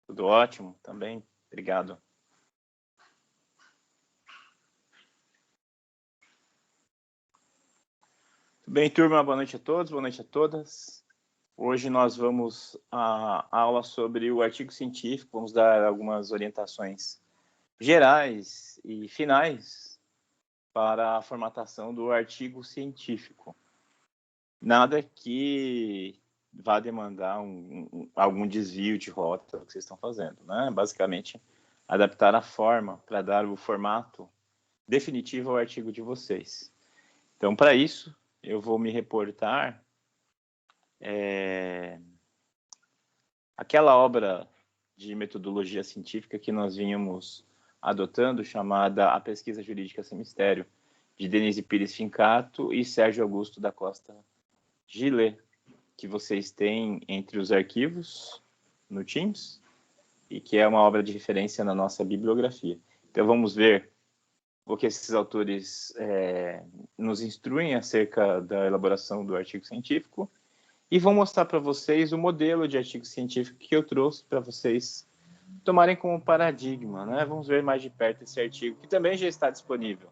Tudo ótimo também, obrigado. Tudo bem, turma? Boa noite a todos, boa noite a todas. Hoje nós vamos à aula sobre o artigo científico, vamos dar algumas orientações gerais e finais para a formatação do artigo científico. Nada que vá demandar algum desvio de rota que vocês estão fazendo, né? Basicamente, adaptar a forma para dar o formato definitivo ao artigo de vocês. Então, para isso, eu vou me reportar aquela obra de metodologia científica que nós vínhamos adotando, chamada A Pesquisa Jurídica Sem Mistério, de Denise Pires Fincato e Sérgio Augusto da Costa Gillet, que vocês têm entre os arquivos no Teams e que é uma obra de referência na nossa bibliografia. Então, vamos ver o que esses autores nos instruem acerca da elaboração do artigo científico e vou mostrar para vocês o modelo de artigo científico que eu trouxe para vocês tomarem como paradigma, né? Vamos ver mais de perto esse artigo, que também já está disponível.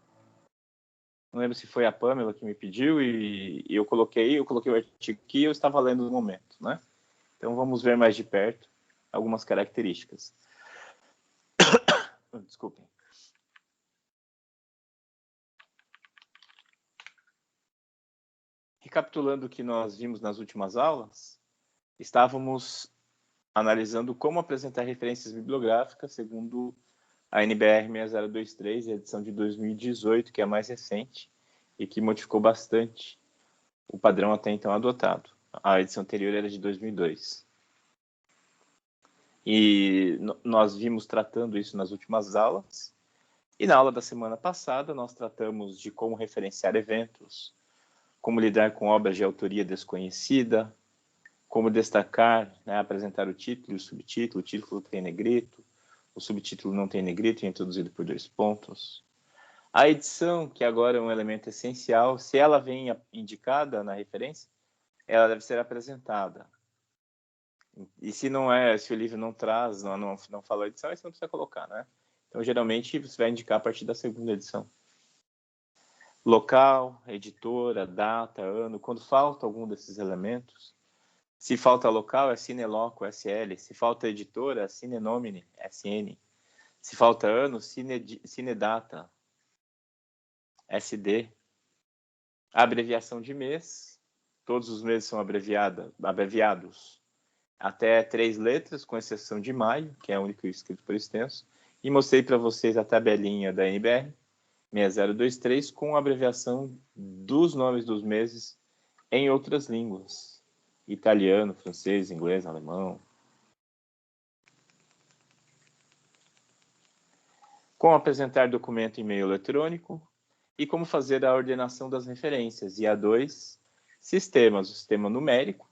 Não lembro se foi a Pamela que me pediu e eu coloquei o artigo que eu estava lendo no momento, né? Então, vamos ver mais de perto algumas características. Desculpem. Recapitulando o que nós vimos nas últimas aulas, estávamos analisando como apresentar referências bibliográficas segundo a NBR 6023, a edição de 2018, que é a mais recente e que modificou bastante o padrão até então adotado. A edição anterior era de 2002. E nós vimos tratando isso nas últimas aulas. E na aula da semana passada, nós tratamos de como referenciar eventos, como lidar com obras de autoria desconhecida, como destacar, né, apresentar o título e o subtítulo. O título tem negrito, o subtítulo não tem negrito e é introduzido por 2 pontos. A edição, que agora é um elemento essencial, se ela vem indicada na referência, ela deve ser apresentada. E se não é, se o livro não traz, não fala a edição, aí você não precisa colocar, né? Então, geralmente, você vai indicar a partir da segunda edição. Local, editora, data, ano. Quando falta algum desses elementos, se falta local, é sine loco, SL. Se falta editora, é sine nomine, SN. Se falta ano, sine data, SD. A abreviação de mês, todos os meses são abreviados até 3 letras, com exceção de maio, que é o único escrito por extenso. E mostrei para vocês a tabelinha da NBR 6023 com a abreviação dos nomes dos meses em outras línguas: italiano, francês, inglês, alemão. Como apresentar documento em meio eletrônico e como fazer a ordenação das referências. E há 2 sistemas: o sistema numérico,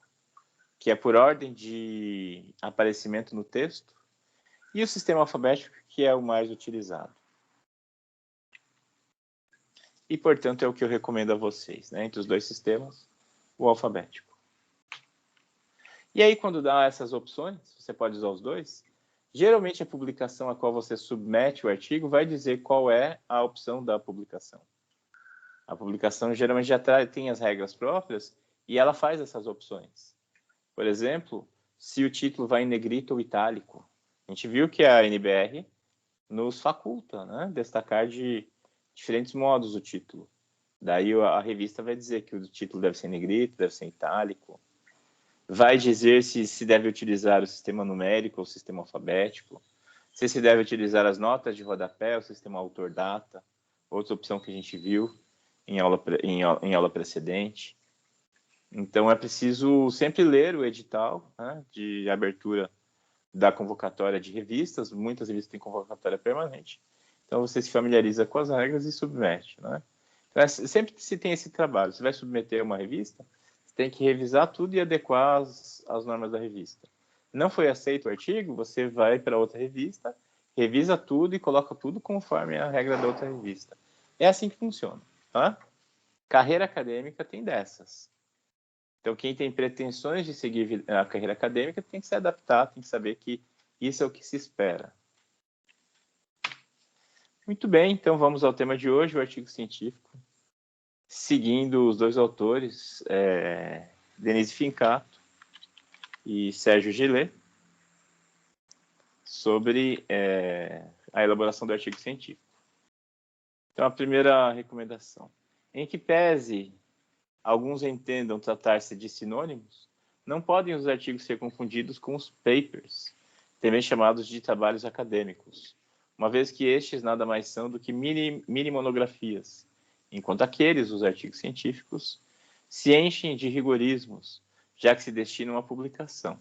que é por ordem de aparecimento no texto, e o sistema alfabético, que é o mais utilizado. E, portanto, é o que eu recomendo a vocês, né? Entre os 2 sistemas, o alfabético. E aí, quando dá essas opções, você pode usar os 2. Geralmente, a publicação a qual você submete o artigo vai dizer qual é a opção da publicação. A publicação geralmente já tem as regras próprias e ela faz essas opções. Por exemplo, se o título vai em negrito ou itálico. A gente viu que a NBR nos faculta, né, destacar de diferentes modos o título. Daí a revista vai dizer que o título deve ser em negrito, deve ser em itálico. Vai dizer se deve utilizar o sistema numérico ou o sistema alfabético. Se deve utilizar as notas de rodapé, o sistema autor-data. Outra opção que a gente viu em aula precedente. Então, é preciso sempre ler o edital, né, de abertura da convocatória de revistas. Muitas revistas têm convocatória permanente. Então, você se familiariza com as regras e submete, né? Então, sempre se tem esse trabalho. Você vai submeter uma revista, você tem que revisar tudo e adequar as normas da revista. Não foi aceito o artigo, você vai para outra revista, revisa tudo e coloca tudo conforme a regra da outra revista. É assim que funciona, tá? Carreira acadêmica tem dessas. Então, quem tem pretensões de seguir a carreira acadêmica tem que se adaptar, tem que saber que Isso é o que se espera. Muito bem, então vamos ao tema de hoje, o artigo científico, seguindo os dois autores, Denise Fincato e Sérgio Gillet, sobre a elaboração do artigo científico. Então, a primeira recomendação. Em que pese alguns entendam tratar-se de sinônimos, não podem os artigos ser confundidos com os papers, também chamados de trabalhos acadêmicos, uma vez que estes nada mais são do que mini monografias, enquanto aqueles, os artigos científicos, se enchem de rigorismos, já que se destinam à publicação.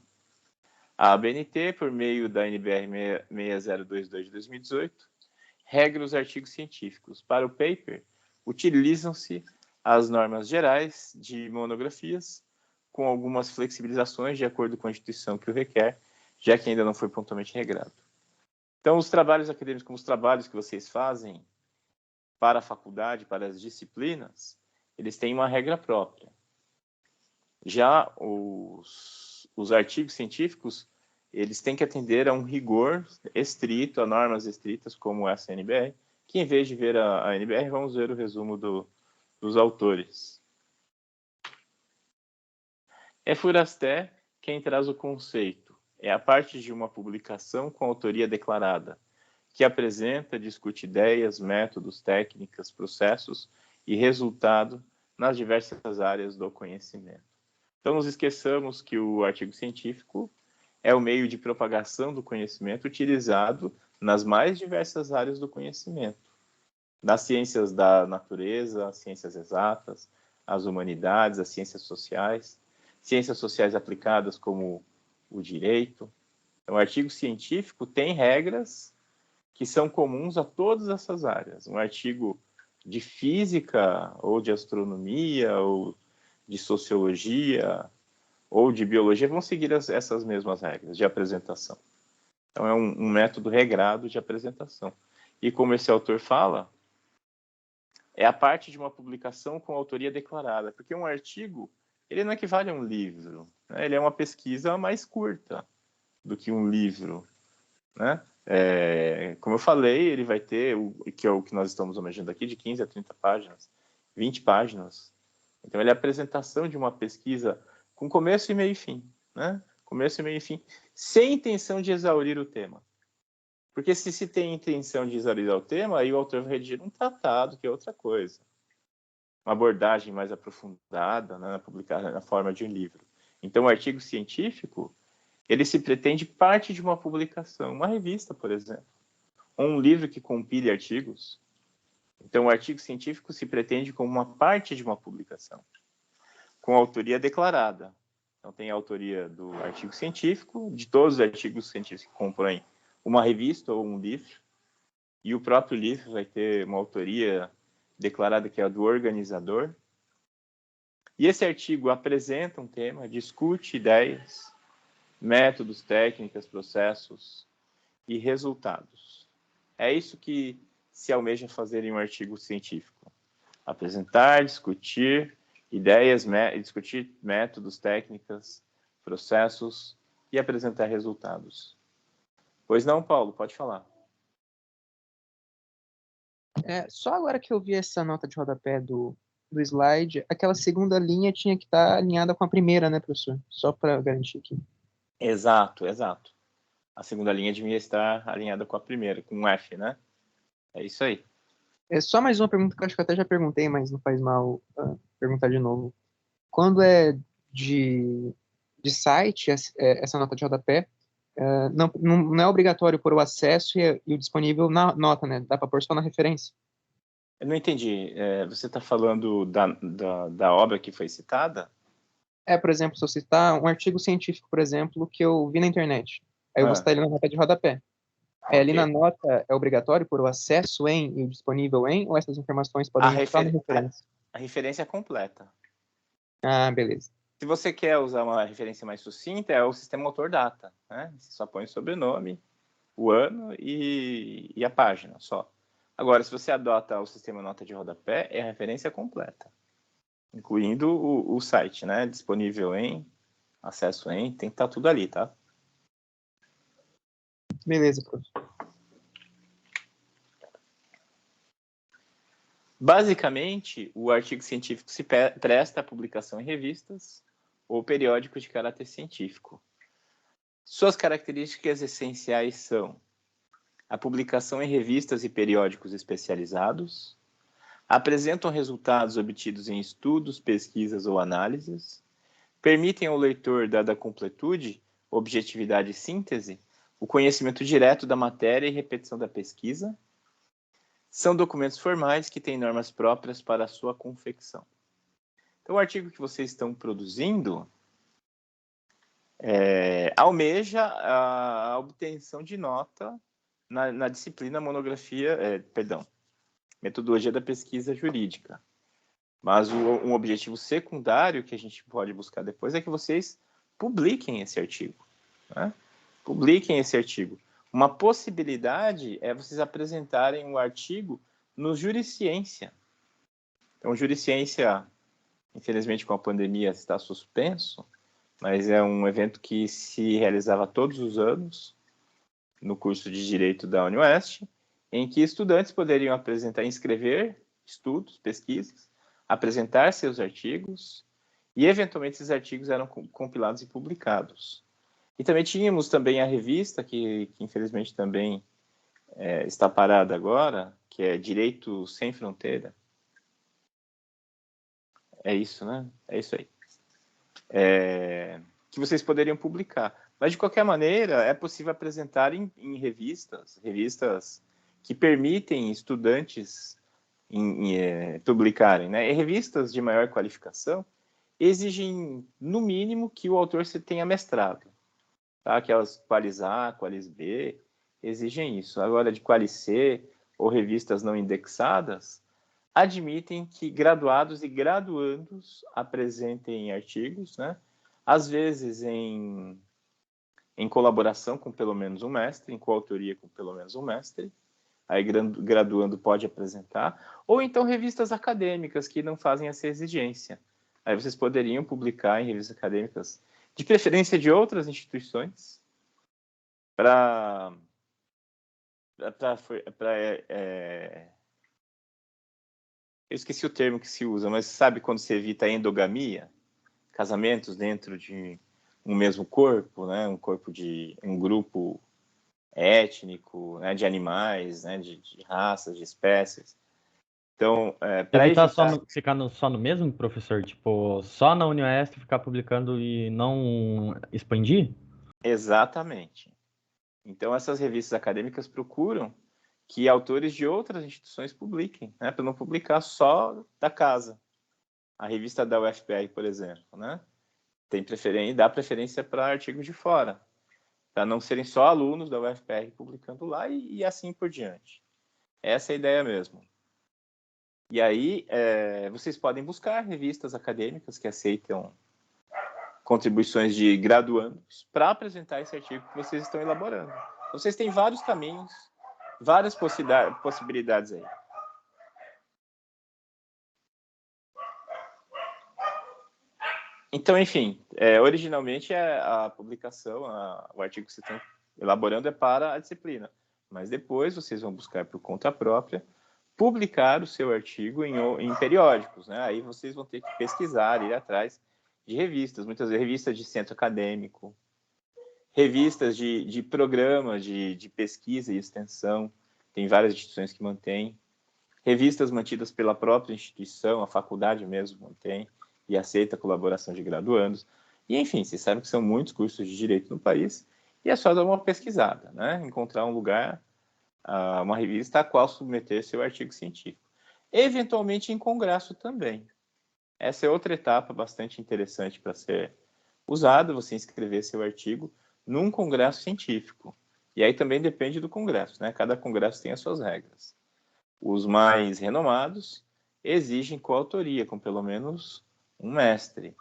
A ABNT, por meio da NBR 6022 de 2018, regra os artigos científicos. Para o paper, utilizam-se as normas gerais de monografias, com algumas flexibilizações de acordo com a instituição que o requer, já que ainda não foi pontualmente regrado. Então, os trabalhos acadêmicos, como os trabalhos que vocês fazem para a faculdade, para as disciplinas, eles têm uma regra própria. Já os artigos científicos, eles têm que atender a um rigor estrito, a normas estritas, como essa NBR, que em vez de ver a NBR, vamos ver o resumo dos autores. É Furasté quem traz o conceito. É a parte de uma publicação com autoria declarada, que apresenta, discute ideias, métodos, técnicas, processos e resultado nas diversas áreas do conhecimento. Então, nos esqueçamos que o artigo científico é o meio de propagação do conhecimento utilizado nas mais diversas áreas do conhecimento. Das ciências da natureza, as ciências exatas, as humanidades, as ciências sociais aplicadas como o direito. Então, o artigo científico tem regras que são comuns a todas essas áreas. Um artigo de física, ou de astronomia, ou de sociologia, ou de biologia, vão seguir essas mesmas regras de apresentação. Então, é um método regrado de apresentação. E como esse autor fala, é a parte de uma publicação com autoria declarada, porque um artigo, ele não equivale a um livro, né? Ele é uma pesquisa mais curta do que um livro, né? Como eu falei, ele vai ter, que é o que nós estamos imaginando aqui, de 15 a 30 páginas, 20 páginas. Então, ele é a apresentação de uma pesquisa com começo e meio e fim, né? Começo e meio e fim, sem intenção de exaurir o tema. Porque se tem intenção de exaurir o tema, aí o autor vai redigir um tratado, que é outra coisa. Uma abordagem mais aprofundada, né, publicada na forma de um livro. Então, o artigo científico, ele se pretende parte de uma publicação, uma revista, por exemplo, ou um livro que compile artigos. Então, o artigo científico se pretende como uma parte de uma publicação, com autoria declarada. Então, tem a autoria do artigo científico, de todos os artigos científicos que compõem uma revista ou um livro, e o próprio livro vai ter uma autoria declarada que é a do organizador. E esse artigo apresenta um tema, discute ideias, métodos, técnicas, processos e resultados. É isso que se almeja fazer em um artigo científico. Apresentar, discutir ideias, discutir métodos, técnicas, processos e apresentar resultados. Pois não, Paulo, pode falar. Só agora que eu vi essa nota de rodapé do slide, aquela segunda linha tinha que estar alinhada com a primeira, né, professor? Só para garantir aqui. Exato. A segunda linha devia estar alinhada com a primeira, com um F, né? É isso aí. É só mais uma pergunta que eu acho que eu até já perguntei, mas não faz mal perguntar de novo. Quando é de site, essa nota de rodapé, não é obrigatório pôr o acesso e o disponível na nota, né? Dá para pôr só na referência. Eu não entendi. Você está falando da obra que foi citada? Por exemplo, se eu citar um artigo científico, por exemplo, que eu vi na internet, aí eu vou citar ele na nota de rodapé. Ali na nota é obrigatório pôr o acesso em e o disponível em, ou essas informações podem ir só na referência? A referência é completa. Ah, beleza. Se você quer usar uma referência mais sucinta, é o sistema autor data, né? Você só põe o sobrenome, o ano e a página só. Agora, se você adota o sistema nota de rodapé, é a referência completa, incluindo o site, né? Disponível em, acesso em, tem que estar tudo ali, tá? Beleza, professor. Basicamente, o artigo científico se presta à publicação em revistas ou periódicos de caráter científico. Suas características essenciais são a publicação em revistas e periódicos especializados, apresentam resultados obtidos em estudos, pesquisas ou análises, permitem ao leitor, dada a completude, objetividade e síntese, o conhecimento direto da matéria e repetição da pesquisa, são documentos formais que têm normas próprias para a sua confecção. Então, o artigo que vocês estão produzindo almeja a obtenção de nota na disciplina metodologia da pesquisa jurídica. Mas um objetivo secundário que a gente pode buscar depois é que vocês publiquem esse artigo. Né? Publiquem esse artigo. Uma possibilidade é vocês apresentarem um artigo no Juriciência. Então, Juriciência, infelizmente com a pandemia, está suspenso, mas é um evento que se realizava todos os anos no curso de Direito da UniOeste, em que estudantes poderiam inscrever estudos, pesquisas, apresentar seus artigos e, eventualmente, esses artigos eram compilados e publicados. E também tínhamos a revista, que infelizmente também está parada agora, que é Direito Sem Fronteira. É isso, né? É isso aí. Que vocês poderiam publicar. Mas, de qualquer maneira, é possível apresentar em revistas que permitem estudantes publicarem. Né? E revistas de maior qualificação exigem, no mínimo, que o autor tenha mestrado. Tá? Aquelas Qualis A, Qualis B, exigem isso. Agora, de Qualis C ou revistas não indexadas, admitem que graduados e graduandos apresentem artigos, né? Às vezes em colaboração com pelo menos um mestre, em coautoria com pelo menos um mestre, aí graduando pode apresentar, ou então revistas acadêmicas que não fazem essa exigência. Aí vocês poderiam publicar em revistas acadêmicas, de preferência de outras instituições, eu esqueci o termo que se usa, mas sabe quando se evita a endogamia? Casamentos dentro de um mesmo corpo, né? Um grupo étnico, né? De animais, né? De raças, de espécies. Então, para evitar evitar... ficar só no mesmo, professor? Tipo, só na UniOeste ficar publicando e não expandir? Exatamente. Então, essas revistas acadêmicas procuram que autores de outras instituições publiquem, né? Para não publicar só da casa. A revista da UFPR, por exemplo, né? Dá preferência para artigos de fora, para não serem só alunos da UFPR publicando lá e assim por diante. Essa é a ideia mesmo. E aí, vocês podem buscar revistas acadêmicas que aceitam contribuições de graduandos para apresentar esse artigo que vocês estão elaborando. Vocês têm vários caminhos, várias possibilidades aí. Então, enfim, originalmente a publicação, o artigo que vocês estão elaborando é para a disciplina, mas depois vocês vão buscar por conta própria publicar o seu artigo em periódicos, né? Aí vocês vão ter que pesquisar, ir atrás de revistas, muitas vezes revistas de centro acadêmico, revistas de programa de pesquisa e extensão, tem várias instituições que mantêm, revistas mantidas pela própria instituição, a faculdade mesmo mantém, e aceita a colaboração de graduandos. E, enfim, vocês sabem que são muitos cursos de direito no país, e é só dar uma pesquisada, né? Encontrar um lugar, uma revista a qual submeter seu artigo científico. Eventualmente em congresso também. Essa é outra etapa bastante interessante para ser usada, você inscrever seu artigo num congresso científico. E aí também depende do congresso, né? Cada congresso tem as suas regras. Os mais renomados exigem coautoria, com pelo menos um mestre.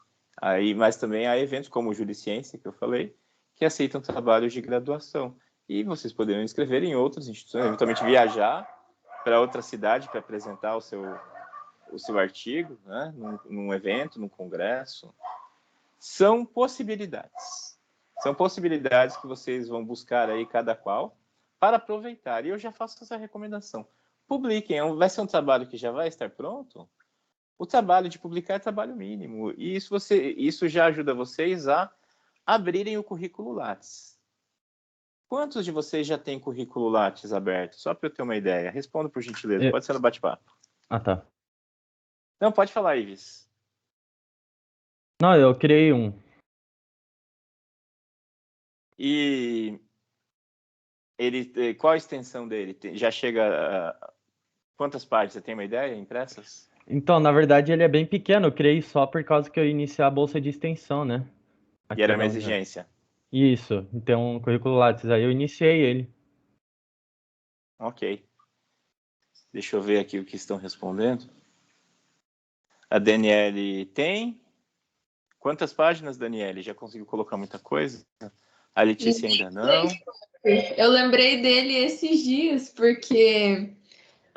Mas também há eventos como o Juriciência, que eu falei, que aceitam trabalhos de graduação. E vocês poderiam inscrever em outras instituições, eventualmente viajar para outra cidade para apresentar o seu artigo, né? num evento, num congresso. São possibilidades. São possibilidades que vocês vão buscar aí cada qual para aproveitar. E eu já faço essa recomendação. Publiquem. Vai ser um trabalho que já vai estar pronto? O trabalho de publicar é trabalho mínimo. E isso já ajuda vocês a abrirem o currículo Lattes. Quantos de vocês já têm currículo Lattes aberto? Só para eu ter uma ideia. Responda por gentileza. Pode ser no bate-papo. Ah, tá. Não, pode falar, Ives. Não, eu criei um. E qual a extensão dele? Já chega a quantas páginas? Você tem uma ideia impressas? Então, na verdade, ele é bem pequeno. Eu criei só por causa que eu iniciei a bolsa de extensão, né? E Aqui era uma da Univers. exigência. Isso. Então, um currículo Lattes. Aí eu iniciei ele. Ok. Deixa eu ver aqui o que estão respondendo. A Daniele tem. Quantas páginas, Daniele? Já conseguiu colocar muita coisa? A Letícia ainda não. Eu lembrei dele esses dias, porque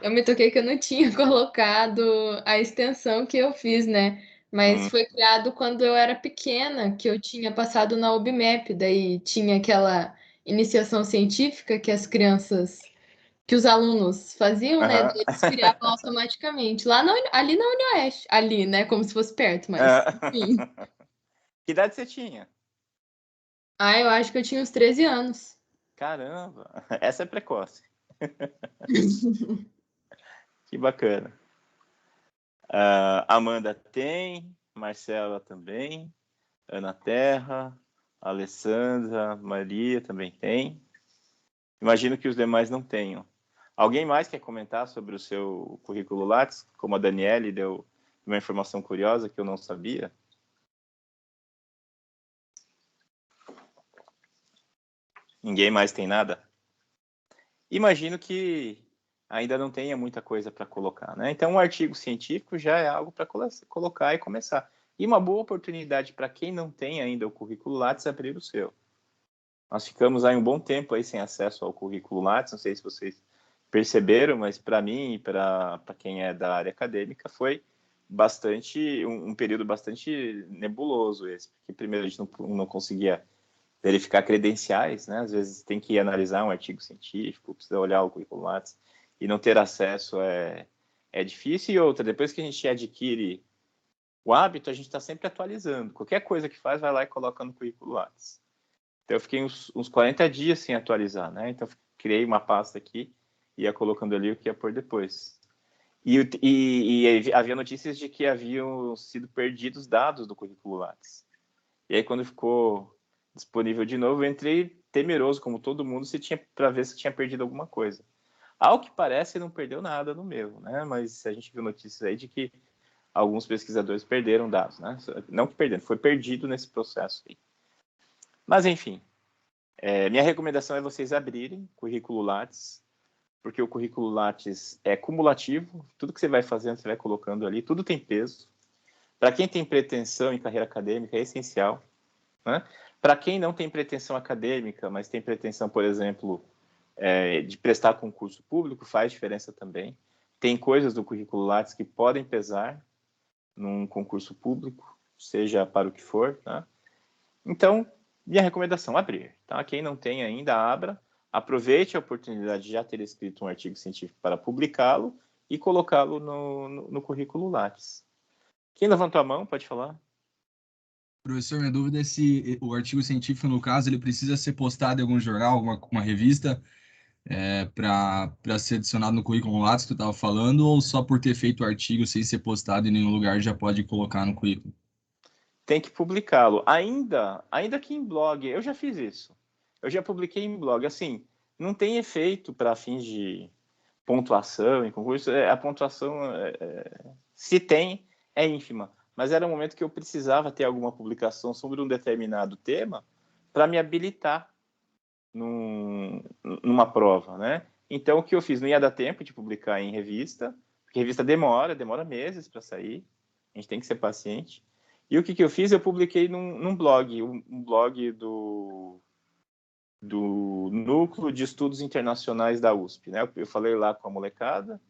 eu me toquei que eu não tinha colocado a extensão que eu fiz, né? Mas foi criado quando eu era pequena, que eu tinha passado na UBMEP, daí tinha aquela iniciação científica que as crianças, que os alunos faziam, né? Aham. Eles criavam automaticamente, ali na Unioeste, ali, né? Como se fosse perto, mas enfim. Que idade você tinha? Ah, eu acho que eu tinha uns 13 anos. Caramba, essa é precoce. Que bacana. Amanda tem, Marcela também, Ana Terra, Alessandra, Maria também tem. Imagino que os demais não tenham. Alguém mais quer comentar sobre o seu currículo Lattes? Como a Daniele deu uma informação curiosa que eu não sabia. Ninguém mais tem nada? Imagino que ainda não tenha muita coisa para colocar, né? Então, um artigo científico já é algo para colocar e começar. E uma boa oportunidade para quem não tem ainda o currículo Lattes abrir o seu. Nós ficamos aí um bom tempo aí sem acesso ao currículo Lattes, não sei se vocês perceberam, mas para mim e para quem é da área acadêmica foi um período bastante nebuloso esse, porque primeiro a gente não conseguia verificar credenciais, né? Às vezes tem que analisar um artigo científico, precisa olhar o currículo Lattes e não ter acesso é difícil. E outra, depois que a gente adquire o hábito, a gente está sempre atualizando. Qualquer coisa que faz, vai lá e coloca no currículo Lattes. Então eu fiquei uns 40 dias sem atualizar, né? Então criei uma pasta aqui, ia colocando ali o que ia pôr depois. E havia notícias de que haviam sido perdidos dados do currículo Lattes. E aí quando ficou disponível de novo, eu entrei temeroso, como todo mundo, para ver se tinha perdido alguma coisa. Ao que parece, não perdeu nada no meu, né? Mas a gente viu notícias aí de que alguns pesquisadores perderam dados, né? Não que perderam, foi perdido nesse processo aí. Mas, enfim, minha recomendação é vocês abrirem o currículo Lattes, porque o currículo Lattes é cumulativo, tudo que você vai fazendo, você vai colocando ali, tudo tem peso. Para quem tem pretensão em carreira acadêmica, é essencial, né? Para quem não tem pretensão acadêmica, mas tem pretensão, por exemplo, de prestar concurso público, faz diferença também. Tem coisas do currículo Lattes que podem pesar num concurso público, seja para o que for, tá? Então, minha recomendação, abrir, tá? Quem não tem ainda, abra, aproveite a oportunidade de já ter escrito um artigo científico para publicá-lo e colocá-lo no currículo Lattes. Quem levantou a mão, pode falar? Professor, minha dúvida é se o artigo científico, no caso, ele precisa ser postado em algum jornal, alguma revista, para ser adicionado no currículo Lattes que tu estava falando, ou só por ter feito o artigo sem ser postado em nenhum lugar já pode colocar no currículo? Tem que publicá-lo. Ainda que em blog, eu já fiz isso. Eu já publiquei em blog. Assim, não tem efeito para fins de pontuação em concurso. A pontuação, se tem, é ínfima. Mas era um momento que eu precisava ter alguma publicação sobre um determinado tema para me habilitar numa prova, né? Então, o que eu fiz? Não ia dar tempo de publicar em revista, porque revista demora meses para sair. A gente tem que ser paciente. E o que eu fiz? Eu publiquei num blog, um blog do Núcleo de Estudos Internacionais da USP, né? Eu falei lá com a molecada,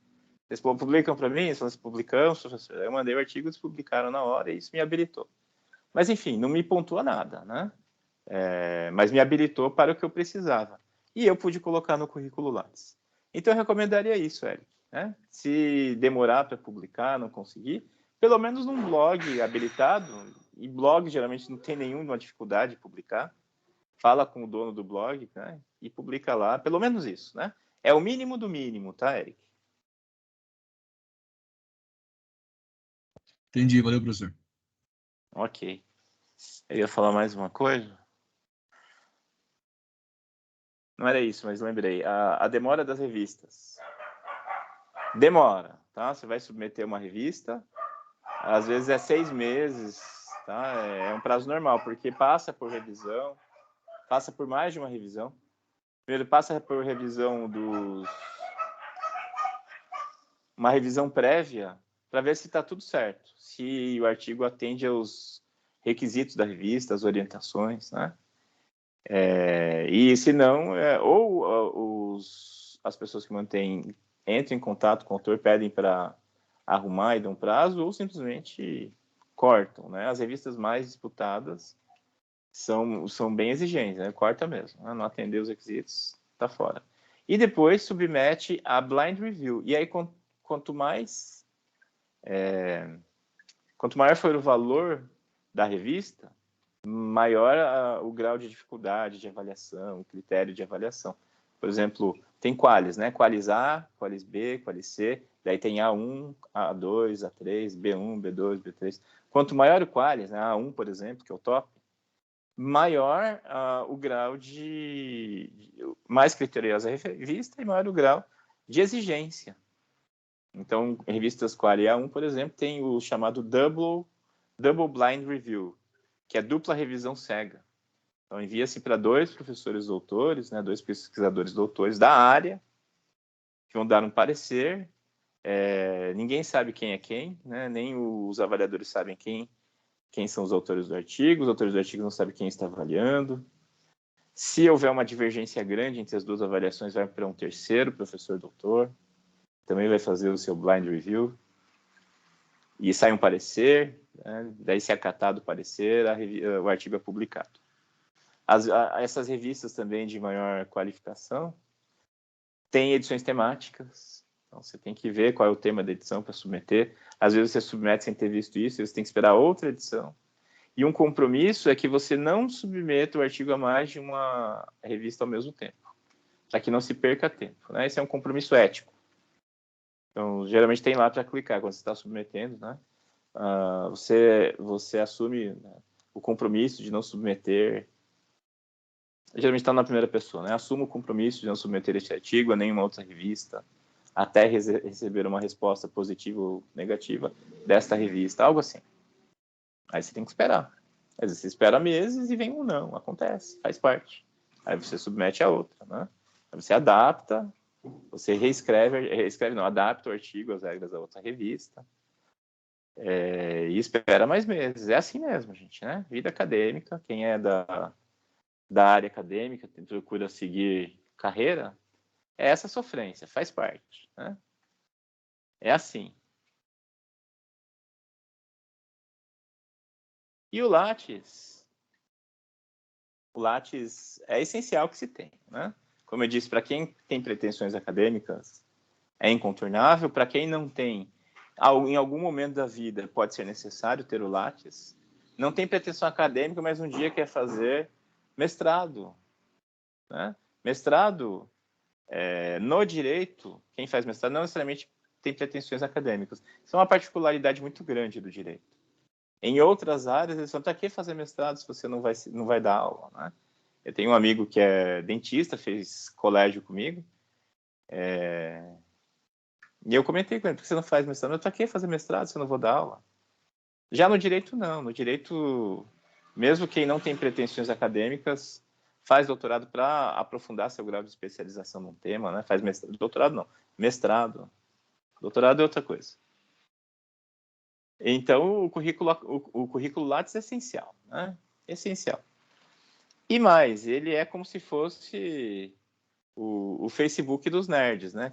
eles publicam para mim, eles falaram assim, publicamos, professor. Eu mandei o artigo, eles publicaram na hora e isso me habilitou. Mas, enfim, não me pontua nada, né? mas me habilitou para o que eu precisava. E eu pude colocar no currículo Lattes. Então, eu recomendaria isso, Eric. Né? Se demorar para publicar, não conseguir, pelo menos num blog habilitado, e blog geralmente não tem nenhuma dificuldade de publicar, fala com o dono do blog, né? E publica lá, pelo menos isso, né? É o mínimo do mínimo, tá, Eric? Entendi, valeu, professor. Ok. Eu ia falar mais uma coisa. Não era isso, mas lembrei. A demora das revistas. Demora, tá? Você vai submeter uma revista, às vezes é 6 meses, tá? É um prazo normal, porque passa por revisão, passa por mais de uma revisão. Primeiro passa por revisão uma revisão prévia para ver se está tudo certo, se o artigo atende aos requisitos da revista, as orientações, né? E se não, as pessoas que mantêm entram em contato com o autor, pedem para arrumar e dão prazo, ou simplesmente cortam, né? As revistas mais disputadas são bem exigentes, né? Corta mesmo, né? Não atender os requisitos, tá fora. E depois submete a blind review. E aí, quanto maior for o valor da revista, maior o grau de dificuldade de avaliação, o critério de avaliação. Por exemplo, tem qualis, né? Qualis A, qualis B, qualis C, daí tem A1, A2, A3, B1, B2, B3. Quanto maior o qualis, né? A1, por exemplo, que é o top, maior o grau mais criteriosa a revista e maior o grau de exigência. Então, revistas Qualis A1, por exemplo, tem o chamado Double Blind Review, que é dupla revisão cega. Então, envia-se para 2 professores doutores, né, 2 pesquisadores doutores da área, que vão dar um parecer. Ninguém sabe quem é quem, né, nem os avaliadores sabem quem são os autores do artigo, os autores do artigo não sabem quem está avaliando. Se houver uma divergência grande entre as duas avaliações, vai para um terceiro professor doutor, também vai fazer o seu blind review, e sai um parecer, né? Daí se acatado o parecer, o artigo é publicado. Essas revistas também de maior qualificação têm edições temáticas, então você tem que ver qual é o tema da edição para submeter. Às vezes você submete sem ter visto isso, você tem que esperar outra edição. E um compromisso é que você não submeta o artigo a mais de uma revista ao mesmo tempo, para que não se perca tempo, né? Esse é um compromisso ético. Então, geralmente tem lá para clicar quando você está submetendo, né? Você assume, né, o compromisso de não submeter. Geralmente está na primeira pessoa, né? Assumo o compromisso de não submeter este artigo a nenhuma outra revista até receber uma resposta positiva ou negativa desta revista, algo assim. Aí você tem que esperar. Às vezes você espera meses e vem um não, acontece, faz parte. Aí você submete a outra, né? Aí você adapta, você adapta o artigo às regras da outra revista, e espera mais meses. É assim mesmo, gente, né? Vida acadêmica, quem é da área acadêmica, procura seguir carreira, é essa sofrência, faz parte, né? É assim. E o Lattes é essencial que se tenha, né? Como eu disse, para quem tem pretensões acadêmicas, é incontornável. Para quem não tem, em algum momento da vida pode ser necessário ter o Lattes. Não tem pretensão acadêmica, mas um dia quer fazer mestrado, né? Mestrado no direito, quem faz mestrado não necessariamente tem pretensões acadêmicas. Isso é uma particularidade muito grande do direito. Em outras áreas, eles falam, para que fazer mestrado se você não vai dar aula, né? Eu tenho um amigo que é dentista, fez colégio comigo, e eu comentei com ele, por que você não faz mestrado? Para que fazer mestrado se eu não vou dar aula? Já no direito, não. No direito, mesmo quem não tem pretensões acadêmicas, faz doutorado para aprofundar seu grau de especialização num tema, né? Faz mestrado. Doutorado não, mestrado. Doutorado é outra coisa. Então, o currículo Lattes é essencial, né? Essencial. E mais, ele é como se fosse o Facebook dos nerds, né?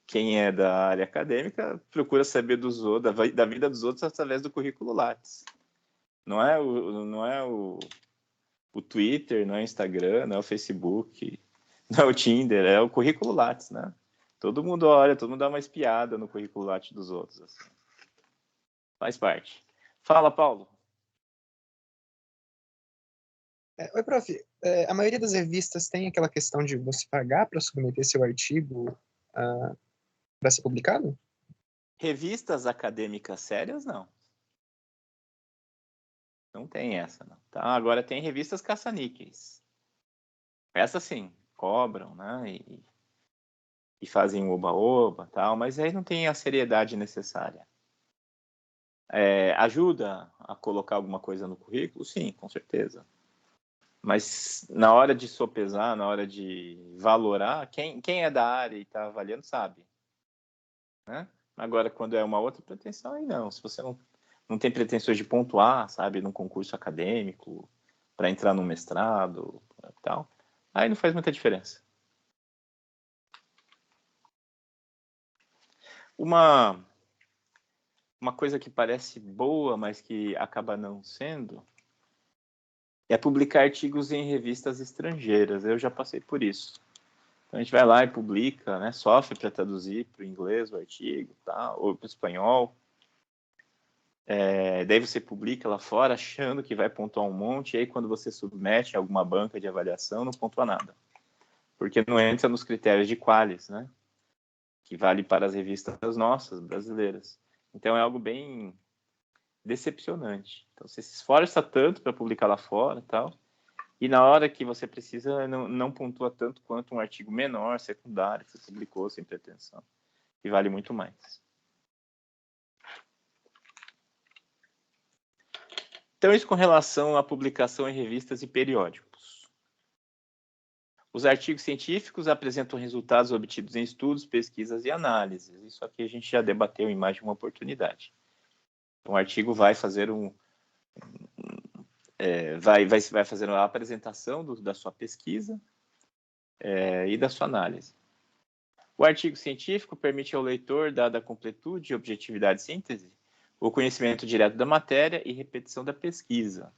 Quem é da área acadêmica procura saber da vida dos outros através do currículo Lattes. Não é o Twitter, não é o Instagram, não é o Facebook, não é o Tinder, é o currículo Lattes, né? Todo mundo olha, todo mundo dá uma espiada no currículo Lattes dos outros. Assim. Faz parte. Fala, Paulo. Oi, prof. A maioria das revistas tem aquela questão de você pagar para submeter seu artigo para ser publicado? Revistas acadêmicas sérias, não. Não tem essa, não. Tá? Agora tem revistas caça-níqueis. Essas sim, cobram, né? E fazem oba-oba, tal, mas aí não tem a seriedade necessária. Ajuda a colocar alguma coisa no currículo? Sim, com certeza. Mas na hora de sopesar, na hora de valorar, quem é da área e está avaliando sabe. Né? Agora, quando é uma outra pretensão, aí não. Se você não tem pretensões de pontuar, sabe, num concurso acadêmico, para entrar num mestrado e tal, aí não faz muita diferença. Uma coisa que parece boa, mas que acaba não sendo, é publicar artigos em revistas estrangeiras. Eu já passei por isso. Então a gente vai lá e publica, né? Sofre para traduzir para o inglês o artigo, tá? Ou para o espanhol. Daí você publica lá fora achando que vai pontuar um monte, e aí quando você submete a alguma banca de avaliação, não pontua nada. Porque não entra nos critérios de qualis, né? Que vale para as revistas nossas, brasileiras. Então é algo bem decepcionante. Então você se esforça tanto para publicar lá fora e tal, e na hora que você precisa, não pontua tanto quanto um artigo menor, secundário, que você publicou sem pretensão, e vale muito mais. Então, isso com relação à publicação em revistas e periódicos. Os artigos científicos apresentam resultados obtidos em estudos, pesquisas e análises. Isso aqui a gente já debateu em mais de uma oportunidade. Um artigo vai fazer vai fazer a apresentação da sua pesquisa e da sua análise. O artigo científico permite ao leitor, dada a completude, objetividade e síntese, o conhecimento direto da matéria e repetição da pesquisa.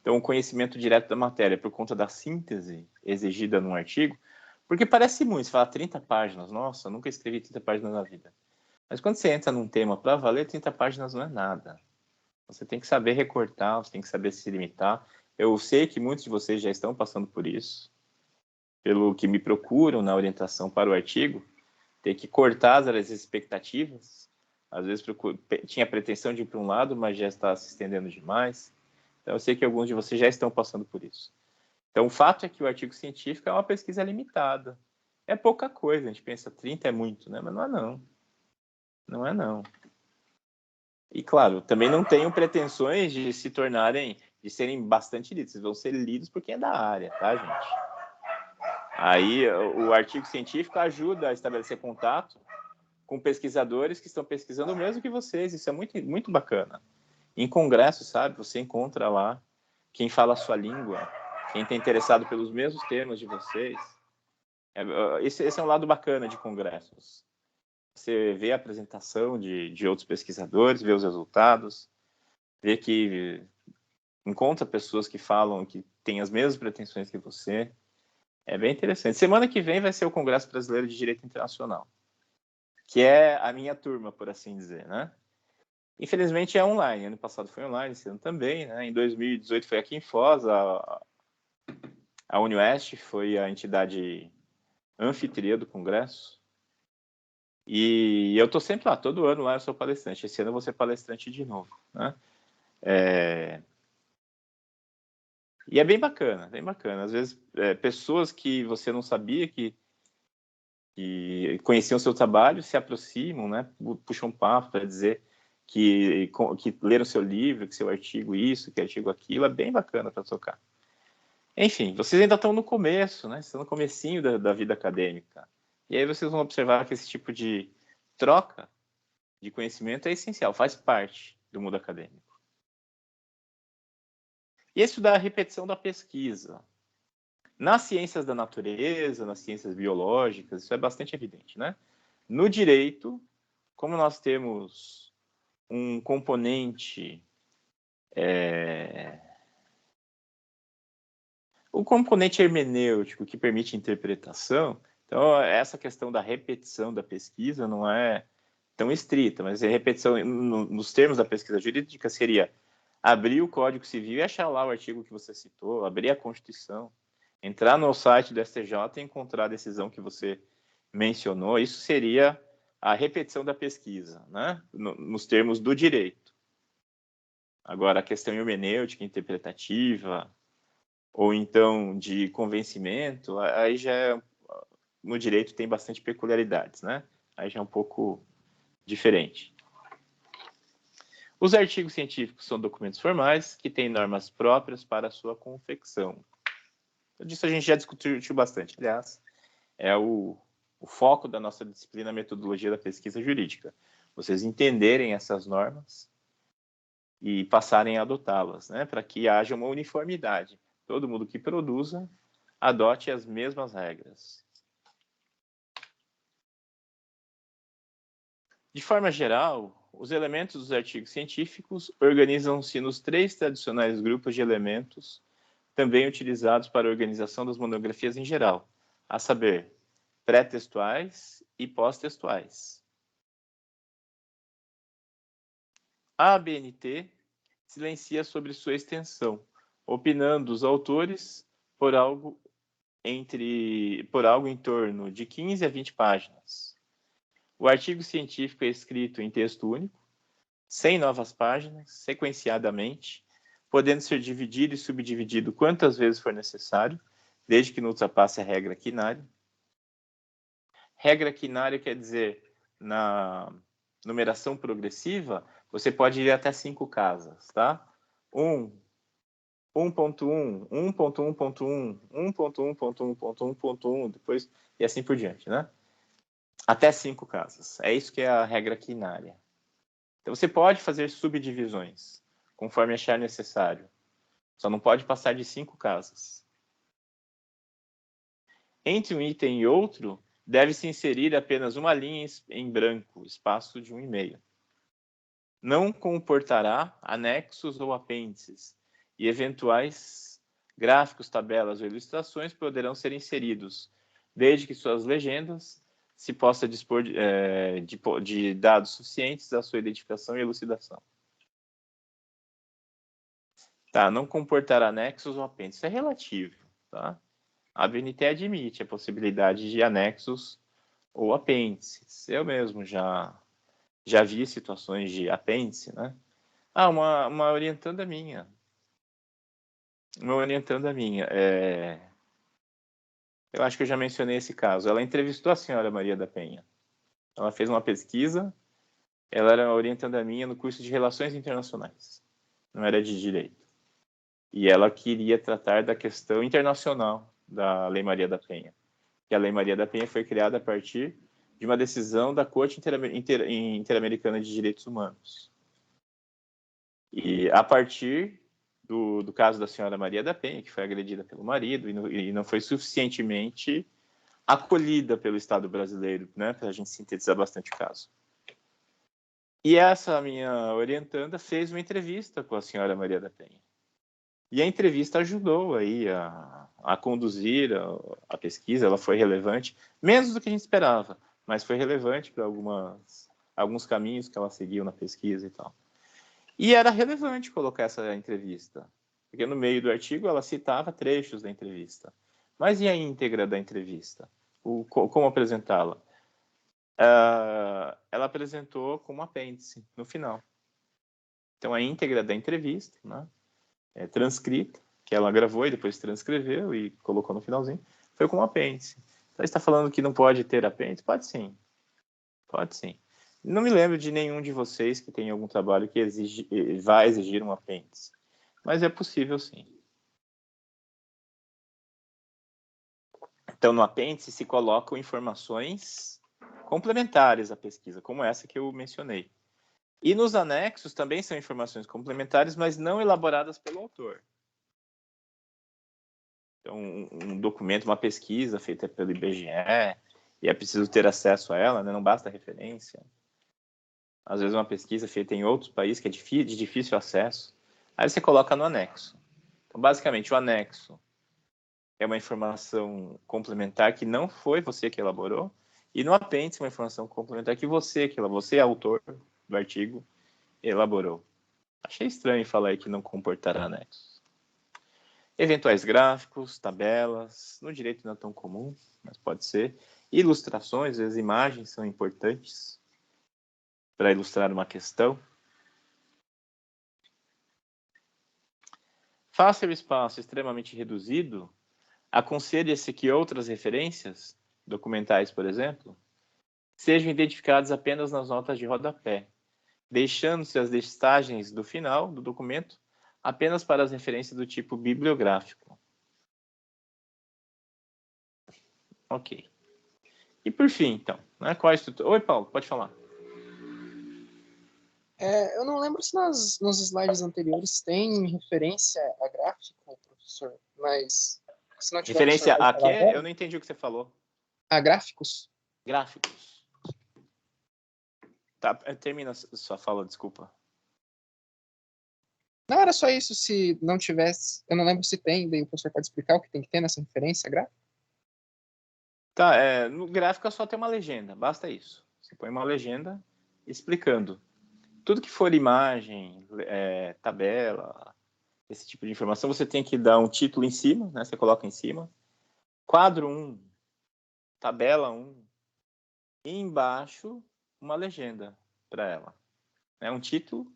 Então, o conhecimento direto da matéria por conta da síntese exigida num artigo, porque parece muito, você fala 30 páginas, nossa, eu nunca escrevi 30 páginas na vida. Mas quando você entra num tema para valer, 30 páginas não é nada. Você tem que saber recortar, você tem que saber se limitar. Eu sei que muitos de vocês já estão passando por isso, pelo que me procuram na orientação para o artigo, ter que cortar as expectativas. Às vezes tinha pretensão de ir para um lado, mas já está se estendendo demais. Então, eu sei que alguns de vocês já estão passando por isso. Então, o fato é que o artigo científico é uma pesquisa limitada. É pouca coisa, a gente pensa 30 é muito, né? Mas não é não. Não é não. E, claro, também não tenho pretensões de de serem bastante lidos. Vocês vão ser lidos por quem é da área, tá, gente? Aí, o artigo científico ajuda a estabelecer contato com pesquisadores que estão pesquisando o mesmo que vocês. Isso é muito, muito bacana. Em congresso, sabe, você encontra lá quem fala a sua língua, quem está interessado pelos mesmos temas de vocês. Esse é um lado bacana de congressos. Você vê a apresentação de outros pesquisadores, vê os resultados, vê que encontra pessoas que falam que têm as mesmas pretensões que você. É bem interessante. Semana que vem vai ser o Congresso Brasileiro de Direito Internacional, que é a minha turma, por assim dizer, né? Infelizmente é online. Ano passado foi online, esse ano também, né? Em 2018 foi aqui em Foz, a UniOeste foi a entidade anfitriã do congresso. E eu estou sempre lá, todo ano lá eu sou palestrante. Esse ano eu vou ser palestrante de novo, né? E é bem bacana, bem bacana. Às vezes, pessoas que você não sabia que conheciam o seu trabalho se aproximam, né? Puxam um papo para dizer que leram seu livro, que seu artigo isso, que artigo aquilo. É bem bacana para tocar. Enfim, vocês ainda estão no começo, né? Estão no comecinho da vida acadêmica. E aí vocês vão observar que esse tipo de troca de conhecimento é essencial, faz parte do mundo acadêmico. E estudar a repetição da pesquisa. Nas ciências da natureza, nas ciências biológicas, isso é bastante evidente, né? No direito, como nós temos um componente O componente hermenêutico que permite interpretação, então essa questão da repetição da pesquisa não é tão estrita, mas a repetição nos termos da pesquisa jurídica seria abrir o Código Civil e achar lá o artigo que você citou, abrir a Constituição, entrar no site do STJ e encontrar a decisão que você mencionou. Isso seria a repetição da pesquisa, né? Nos termos do direito. Agora, a questão hermenêutica, interpretativa, ou então de convencimento, aí já no direito tem bastante peculiaridades, né? Aí já é um pouco diferente. Os artigos científicos são documentos formais que têm normas próprias para a sua confecção. Disso a gente já discutiu bastante. Aliás, é o foco da nossa disciplina Metodologia da Pesquisa Jurídica. Vocês entenderem essas normas e passarem a adotá-las, né? Para que haja uma uniformidade. Todo mundo que produza adote as mesmas regras. De forma geral, os elementos dos artigos científicos organizam-se nos 3 tradicionais grupos de elementos, também utilizados para a organização das monografias em geral, a saber, pré-textuais e pós-textuais. A ABNT silencia sobre sua extensão, opinando os autores por algo em torno de 15 a 20 páginas. O artigo científico é escrito em texto único, sem novas páginas, sequenciadamente, podendo ser dividido e subdividido quantas vezes for necessário, desde que não ultrapasse a regra quinária. Regra quinária quer dizer, na numeração progressiva, você pode ir até 5 casas, tá? 1.1, 1.1.1, 1.1.1.1.1, depois e assim por diante, né? Até 5 casas. É isso que é a regra quinária. Então você pode fazer subdivisões, conforme achar necessário. Só não pode passar de 5 casas. Entre um item e outro, deve-se inserir apenas uma linha em branco, espaço de 1,5. Não comportará anexos ou apêndices, e eventuais gráficos, tabelas ou ilustrações poderão ser inseridos, desde que suas legendas se possa dispor de dados suficientes à sua identificação e elucidação. Tá, não comportará anexos ou apêndices. É relativo, tá? A ABNT admite a possibilidade de anexos ou apêndices. Eu mesmo já vi situações de apêndice, né? Uma orientanda minha. Eu acho que eu já mencionei esse caso. Ela entrevistou a senhora Maria da Penha. Ela fez uma pesquisa. Ela era orientanda minha no curso de Relações Internacionais. Não era de Direito. E ela queria tratar da questão internacional da Lei Maria da Penha. Que a Lei Maria da Penha foi criada a partir de uma decisão da Corte Interamericana de Direitos Humanos. E a partir do caso da senhora Maria da Penha, que foi agredida pelo marido e não foi suficientemente acolhida pelo Estado brasileiro, né, para a gente sintetizar bastante o caso. E essa minha orientanda fez uma entrevista com a senhora Maria da Penha. E a entrevista ajudou aí a conduzir a pesquisa, ela foi relevante, menos do que a gente esperava, mas foi relevante para alguns caminhos que ela seguiu na pesquisa e tal. E era relevante colocar essa entrevista, porque no meio do artigo ela citava trechos da entrevista. Mas e a íntegra da entrevista? Como apresentá-la? Ela apresentou como apêndice no final. Então a íntegra da entrevista, né, transcrita, que ela gravou e depois transcreveu e colocou no finalzinho, foi como apêndice. Então, você está falando que não pode ter apêndice? Pode sim. Pode sim. Não me lembro de nenhum de vocês que tem algum trabalho que vai exigir um apêndice. Mas é possível sim. Então, no apêndice se colocam informações complementares à pesquisa, como essa que eu mencionei. E nos anexos também são informações complementares, mas não elaboradas pelo autor. Então, um documento, uma pesquisa feita pelo IBGE, e é preciso ter acesso a ela, né? Não basta referência. Às vezes uma pesquisa feita em outros países que é de difícil acesso, aí você coloca no anexo. Então, basicamente, o anexo é uma informação complementar que não foi você que elaborou, e no apêndice uma informação complementar que você é autor do artigo, elaborou. Achei estranho falar aí que não comportará anexos. Eventuais gráficos, tabelas, no direito não é tão comum, mas pode ser. Ilustrações, as imagens são importantes para ilustrar uma questão. Faça o espaço extremamente reduzido, aconselha-se que outras referências, documentais, por exemplo, sejam identificadas apenas nas notas de rodapé, deixando-se as listagens do final do documento apenas para as referências do tipo bibliográfico. Ok. E por fim, então, né, qual a estrutura? Oi, Paulo, pode falar. Eu não lembro se nos slides anteriores tem referência a gráfico, professor, mas se não tiver, Referência professor, a pode quê? falar agora? Eu não entendi o que você falou. A gráficos? Gráficos. Tá, termina sua fala, desculpa. Não, era só isso, se não tivesse, eu não lembro se tem, daí o professor pode explicar o que tem que ter nessa referência gráfica? Tá, no gráfico é só ter uma legenda, basta isso. Você põe uma legenda explicando. Tudo que for imagem, tabela, esse tipo de informação, você tem que dar um título em cima, né? Você coloca em cima. Quadro 1, tabela 1, e embaixo uma legenda para ela. É um título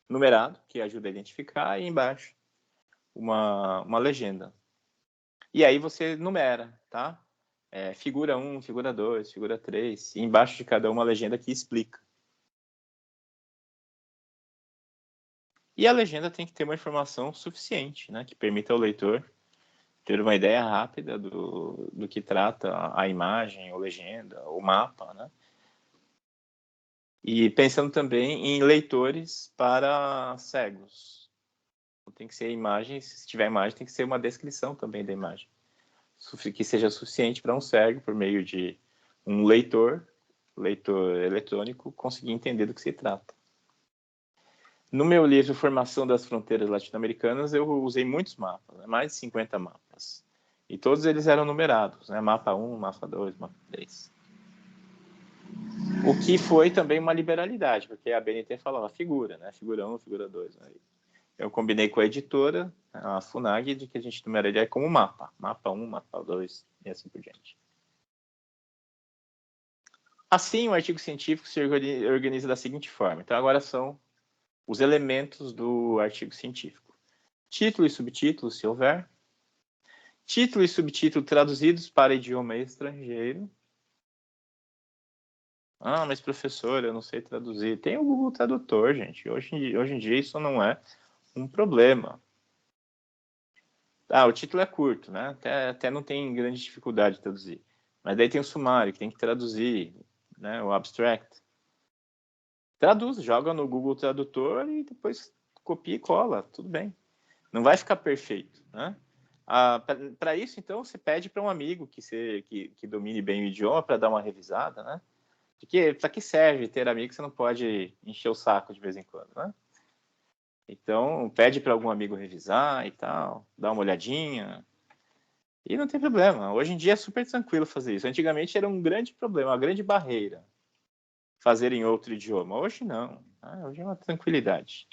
numerado, que ajuda a identificar, e embaixo uma legenda. E aí você numera, tá? Figura 1, figura 2, figura 3, e embaixo de cada uma legenda que explica. E a legenda tem que ter uma informação suficiente, né? Que permita ao leitor ter uma ideia rápida do que trata a imagem, ou legenda, o mapa, né? E pensando também em leitores para cegos. Tem que ser imagem, se tiver imagem, tem que ser uma descrição também da imagem, que seja suficiente para um cego, por meio de um leitor eletrônico, conseguir entender do que se trata. No meu livro Formação das Fronteiras Latino-Americanas, eu usei muitos mapas, né? Mais de 50 mapas. E todos eles eram numerados, né? Mapa 1, mapa 2, mapa 3. O que foi também uma liberalidade, porque a BNT falava figura, né? Figura 1, figura 2. Né? Eu combinei com a editora, a FUNAG, de que a gente numeraria como mapa. Mapa 1, mapa 2 e assim por diante. Assim, o artigo científico se organiza da seguinte forma. Então, agora são os elementos do artigo científico. Título e subtítulo, se houver. Título e subtítulo traduzidos para idioma estrangeiro. Ah, mas professor, eu não sei traduzir. Tem o Google Tradutor, gente. Hoje em dia isso não é um problema. O título é curto, né? Até não tem grande dificuldade de traduzir. Mas daí tem o sumário, que tem que traduzir, né? O abstract. Traduz, joga no Google Tradutor e depois copia e cola, tudo bem. Não vai ficar perfeito, né? Para isso, então, você pede para um amigo que domine bem o idioma para dar uma revisada, né? Porque para que serve ter amigo que você não pode encher o saco de vez em quando, né? Então, pede para algum amigo revisar e tal, dá uma olhadinha. E não tem problema. Hoje em dia é super tranquilo fazer isso. Antigamente era um grande problema, uma grande barreira fazer em outro idioma. Hoje não. Hoje é uma tranquilidade.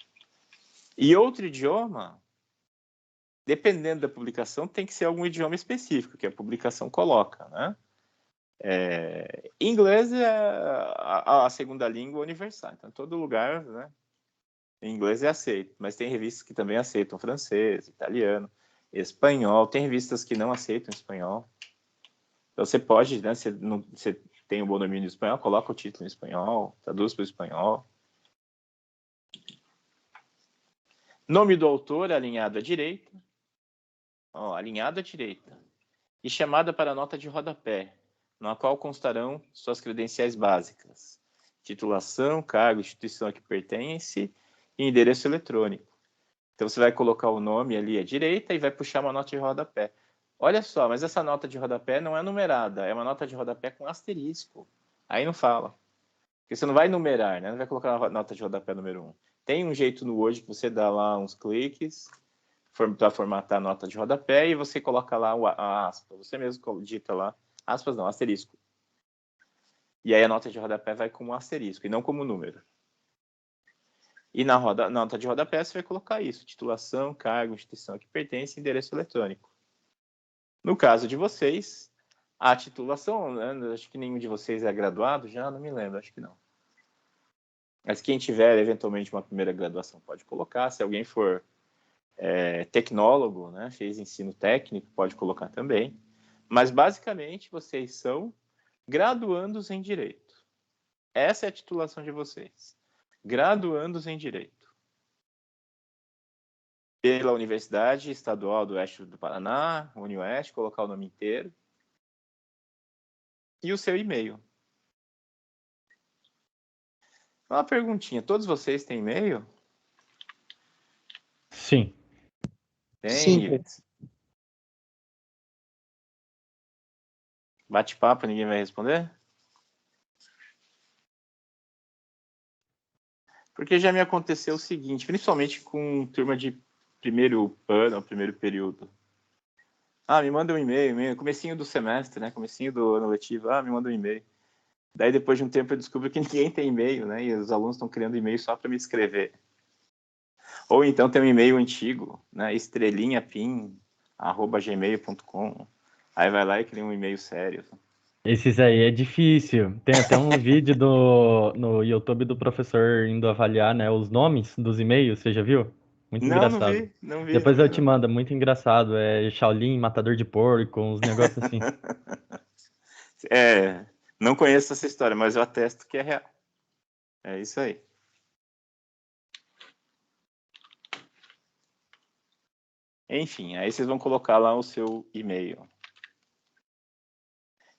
E outro idioma, dependendo da publicação, tem que ser algum idioma específico que a publicação coloca, né? Inglês é a segunda língua universal. Então, em todo lugar, né? Em inglês é aceito. Mas tem revistas que também aceitam francês, italiano, espanhol. Tem revistas que não aceitam espanhol. Então, você pode, né? Você tem um bom domínio de espanhol, coloca o título em espanhol, traduz para o espanhol. Nome do autor alinhado à direita. Alinhado à direita. E chamada para a nota de rodapé, na qual constarão suas credenciais básicas. Titulação, cargo, instituição a que pertence e endereço eletrônico. Então, você vai colocar o nome ali à direita e vai puxar uma nota de rodapé. Olha só, mas essa nota de rodapé não é numerada, é uma nota de rodapé com asterisco. Aí não fala. Porque você não vai numerar, né? Não vai colocar a nota de rodapé número 1. Tem um jeito no Word que você dá lá uns cliques, para formatar a nota de rodapé, e você coloca lá a aspa. Você mesmo digita lá, aspas não, asterisco. E aí a nota de rodapé vai como asterisco, e não como número. E na nota de rodapé você vai colocar isso, titulação, cargo, instituição a que pertence, endereço eletrônico. No caso de vocês, a titulação, né, acho que nenhum de vocês é graduado, já não me lembro, acho que não. Mas quem tiver, eventualmente, uma primeira graduação pode colocar. Se alguém for tecnólogo, né, fez ensino técnico, pode colocar também. Mas, basicamente, vocês são graduandos em Direito. Essa é a titulação de vocês. Graduandos em Direito. Pela Universidade Estadual do Oeste do Paraná, UniOeste, colocar o nome inteiro. E o seu e-mail. Uma perguntinha, todos vocês têm e-mail? Sim. Tem, Sim. Ives? Bate-papo, ninguém vai responder? Porque já me aconteceu o seguinte, principalmente com turma de primeiro ano, primeiro período. Me manda um e-mail, comecinho do semestre, né? Comecinho do ano letivo, me manda um e-mail. Daí, depois de um tempo, eu descubro que ninguém tem e-mail, né? E os alunos estão criando e-mail só para me escrever. Ou então tem um e-mail antigo, né? estrelinhapim@gmail.com. Aí vai lá e cria um e-mail sério. Esses aí é difícil. Tem até um vídeo no YouTube do professor indo avaliar, né, os nomes dos e-mails, você já viu? Muito Não engraçado. vi, não vi, Depois não vi, eu te não vi. mando, é muito engraçado. É Shaolin, matador de porco, uns negócios assim. Não conheço essa história, mas eu atesto que é real. É isso aí. Enfim, aí vocês vão colocar lá o seu e-mail.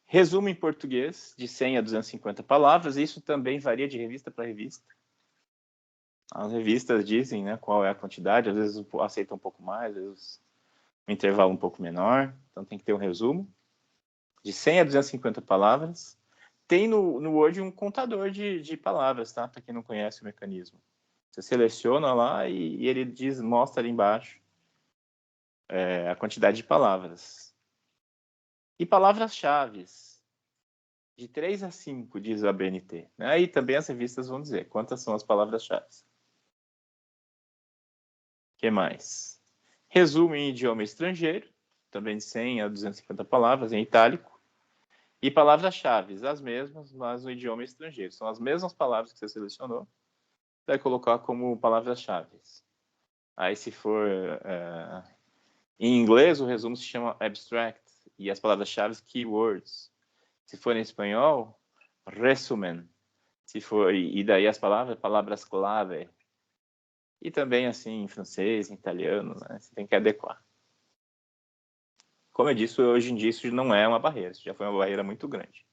Resumo em português, de 100 a 250 palavras. Isso também varia de revista para revista. As revistas dizem, né, qual é a quantidade. Às vezes aceitam um pouco mais, às vezes um intervalo um pouco menor. Então tem que ter um resumo. De 100 a 250 palavras. Tem no Word um contador de palavras, tá? Para quem não conhece o mecanismo. Você seleciona lá e ele mostra ali embaixo a quantidade de palavras. E palavras-chave, de 3 a 5, diz a BNT. Aí também as revistas vão dizer quantas são as palavras-chave. O que mais? Resumo em idioma estrangeiro, também de 100 a 250 palavras, em itálico. E palavras-chave, as mesmas, mas no idioma estrangeiro. São as mesmas palavras que você selecionou. Vai colocar como palavras-chave. Aí, se for em inglês, o resumo se chama abstract. E as palavras-chave, keywords. Se for em espanhol, resumen. Se for, e daí as palavras-clave. E também, assim, em francês, em italiano, né? Você tem que adequar. Como eu disse, hoje em dia isso não é uma barreira. Isso já foi uma barreira muito grande.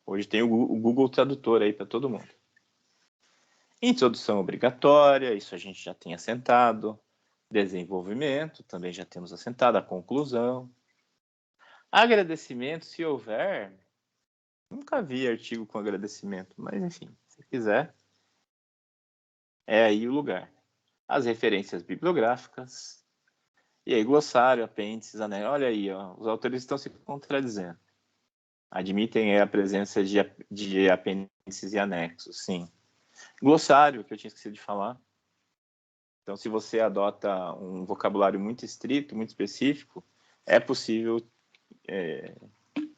Hoje tem o Google Tradutor aí para todo mundo. Introdução obrigatória, isso a gente já tem assentado. Desenvolvimento, também já temos assentado. A conclusão. Agradecimento, se houver. Nunca vi artigo com agradecimento, mas enfim, se quiser, é aí o lugar. As referências bibliográficas. E aí, glossário, apêndices, anexos. Olha aí, ó, os autores estão se contradizendo. Admitem a presença de apêndices e anexos, sim. Glossário, que eu tinha esquecido de falar. Então, se você adota um vocabulário muito estrito, muito específico, é possível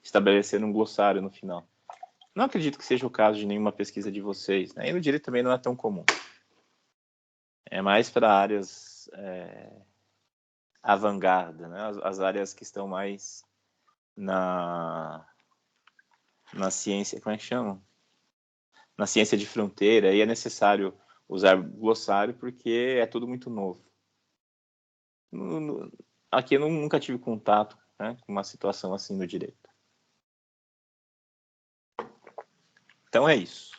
estabelecer um glossário no final. Não acredito que seja o caso de nenhuma pesquisa de vocês, né? E no direito também não é tão comum. É mais para áreas avant-garde, né? As áreas que estão mais na ciência, como é que chama? Na ciência de fronteira, e é necessário usar glossário porque é tudo muito novo. Aqui eu nunca tive contato, né, com uma situação assim no direito. Então é isso.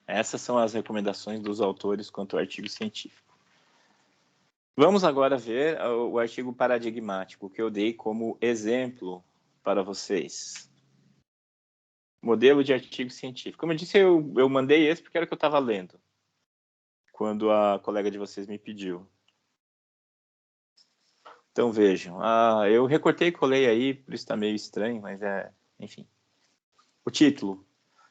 Essas são as recomendações dos autores quanto ao artigo científico. Vamos agora ver o artigo paradigmático que eu dei como exemplo para vocês. Modelo de artigo científico. Como eu disse, eu mandei esse porque era o que eu estava lendo, quando a colega de vocês me pediu. Então vejam, eu recortei e colei aí, por isso está meio estranho, mas enfim. O título: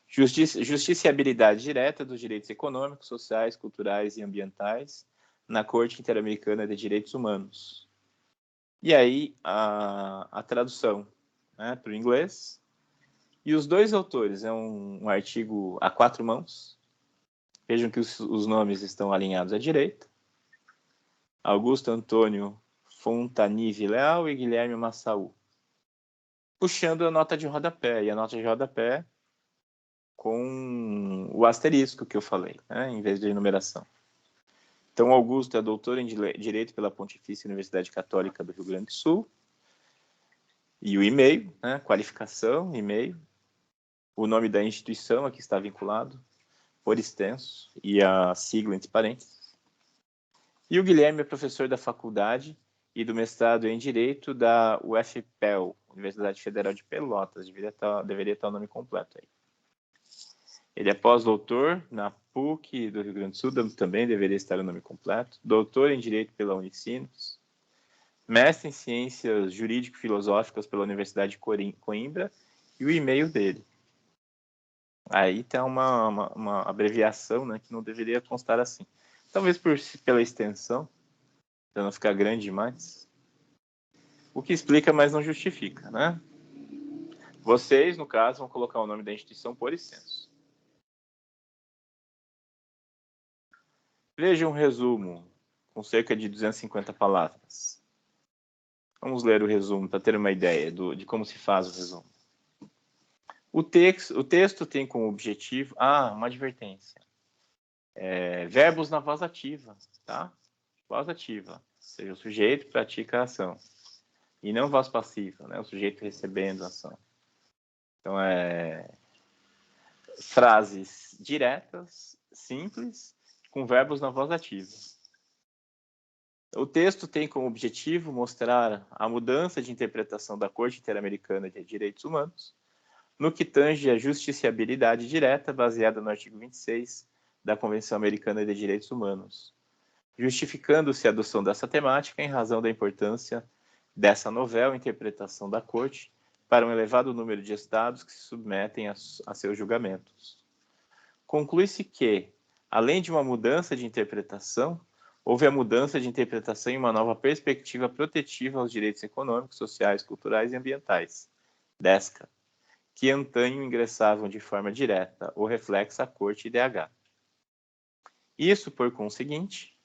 Justiciabilidade direta dos direitos econômicos, sociais, culturais e ambientais na Corte Interamericana de Direitos Humanos. E aí a tradução, né, para o inglês. E os dois autores, é um artigo a 4 mãos. Vejam que os nomes estão alinhados à direita. Augusto Antônio Fontanive Leal e Guilherme Massaú. Puxando a nota de rodapé. E a nota de rodapé com o asterisco que eu falei, né, em vez de enumeração. Então, Augusto é doutor em Direito pela Pontifícia Universidade Católica do Rio Grande do Sul. E o e-mail, né, qualificação, e-mail. O nome da instituição aqui está vinculado, por extenso, e a sigla entre parênteses. E o Guilherme é professor da faculdade e do mestrado em Direito da UFPEL, Universidade Federal de Pelotas. Deveria estar o nome completo aí. Ele é pós-doutor na PUC do Rio Grande do Sul, também deveria estar o nome completo. Doutor em Direito pela Unicinos. Mestre em Ciências Jurídico-Filosóficas pela Universidade de Coimbra. E o e-mail dele. Aí tem uma abreviação, né, que não deveria constar assim. Talvez pela extensão, para não ficar grande demais. O que explica, mas não justifica, né? Vocês, no caso, vão colocar o nome da instituição por extenso. Veja um resumo com cerca de 250 palavras. Vamos ler o resumo para ter uma ideia de como se faz o resumo. O texto tem como objetivo... uma advertência. Verbos na voz ativa, tá? Voz ativa, ou seja, o sujeito pratica a ação. E não voz passiva, né? O sujeito recebendo a ação. Então, frases diretas, simples, com verbos na voz ativa. O texto tem como objetivo mostrar a mudança de interpretação da Corte Interamericana de Direitos Humanos no que tange à justiciabilidade direta baseada no artigo 26 da Convenção Americana de Direitos Humanos, justificando-se a adoção dessa temática em razão da importância dessa novel interpretação da Corte para um elevado número de estados que se submetem a seus julgamentos. Conclui-se que, além de uma mudança de interpretação, houve a mudança de interpretação em uma nova perspectiva protetiva aos direitos econômicos, sociais, culturais e ambientais, DESCA, que antanho ingressavam de forma direta ou reflexa à Corte IDH. Isso, por conseguinte,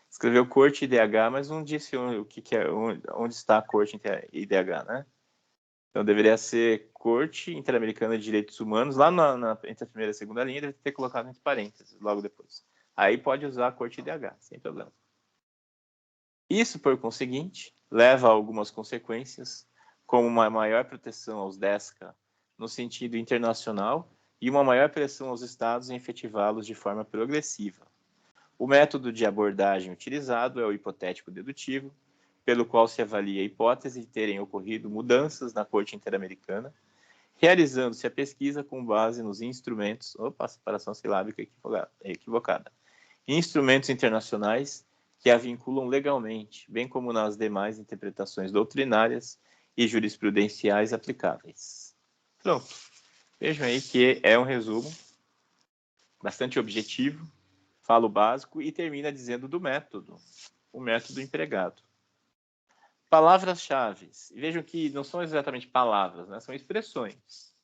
escreveu Corte IDH, mas não disse o que é, onde está a Corte IDH, né? Então, deveria ser Corte Interamericana de Direitos Humanos, lá entre a primeira e a segunda linha, deve ter colocado entre parênteses, logo depois. Aí pode usar a Corte IDH, sem problema. Isso, por conseguinte, leva a algumas consequências, como uma maior proteção aos DESCA no sentido internacional e uma maior pressão aos estados em efetivá-los de forma progressiva. O método de abordagem utilizado é o hipotético dedutivo, pelo qual se avalia a hipótese de terem ocorrido mudanças na Corte Interamericana, realizando-se a pesquisa com base nos instrumentos... separação silábica equivocada. Instrumentos internacionais que a vinculam legalmente, bem como nas demais interpretações doutrinárias e jurisprudenciais aplicáveis. Pronto. Vejam aí que é um resumo bastante objetivo, fala o básico e termina dizendo do método, o método empregado. Palavras-chave. Vejam que não são exatamente palavras, né? São expressões.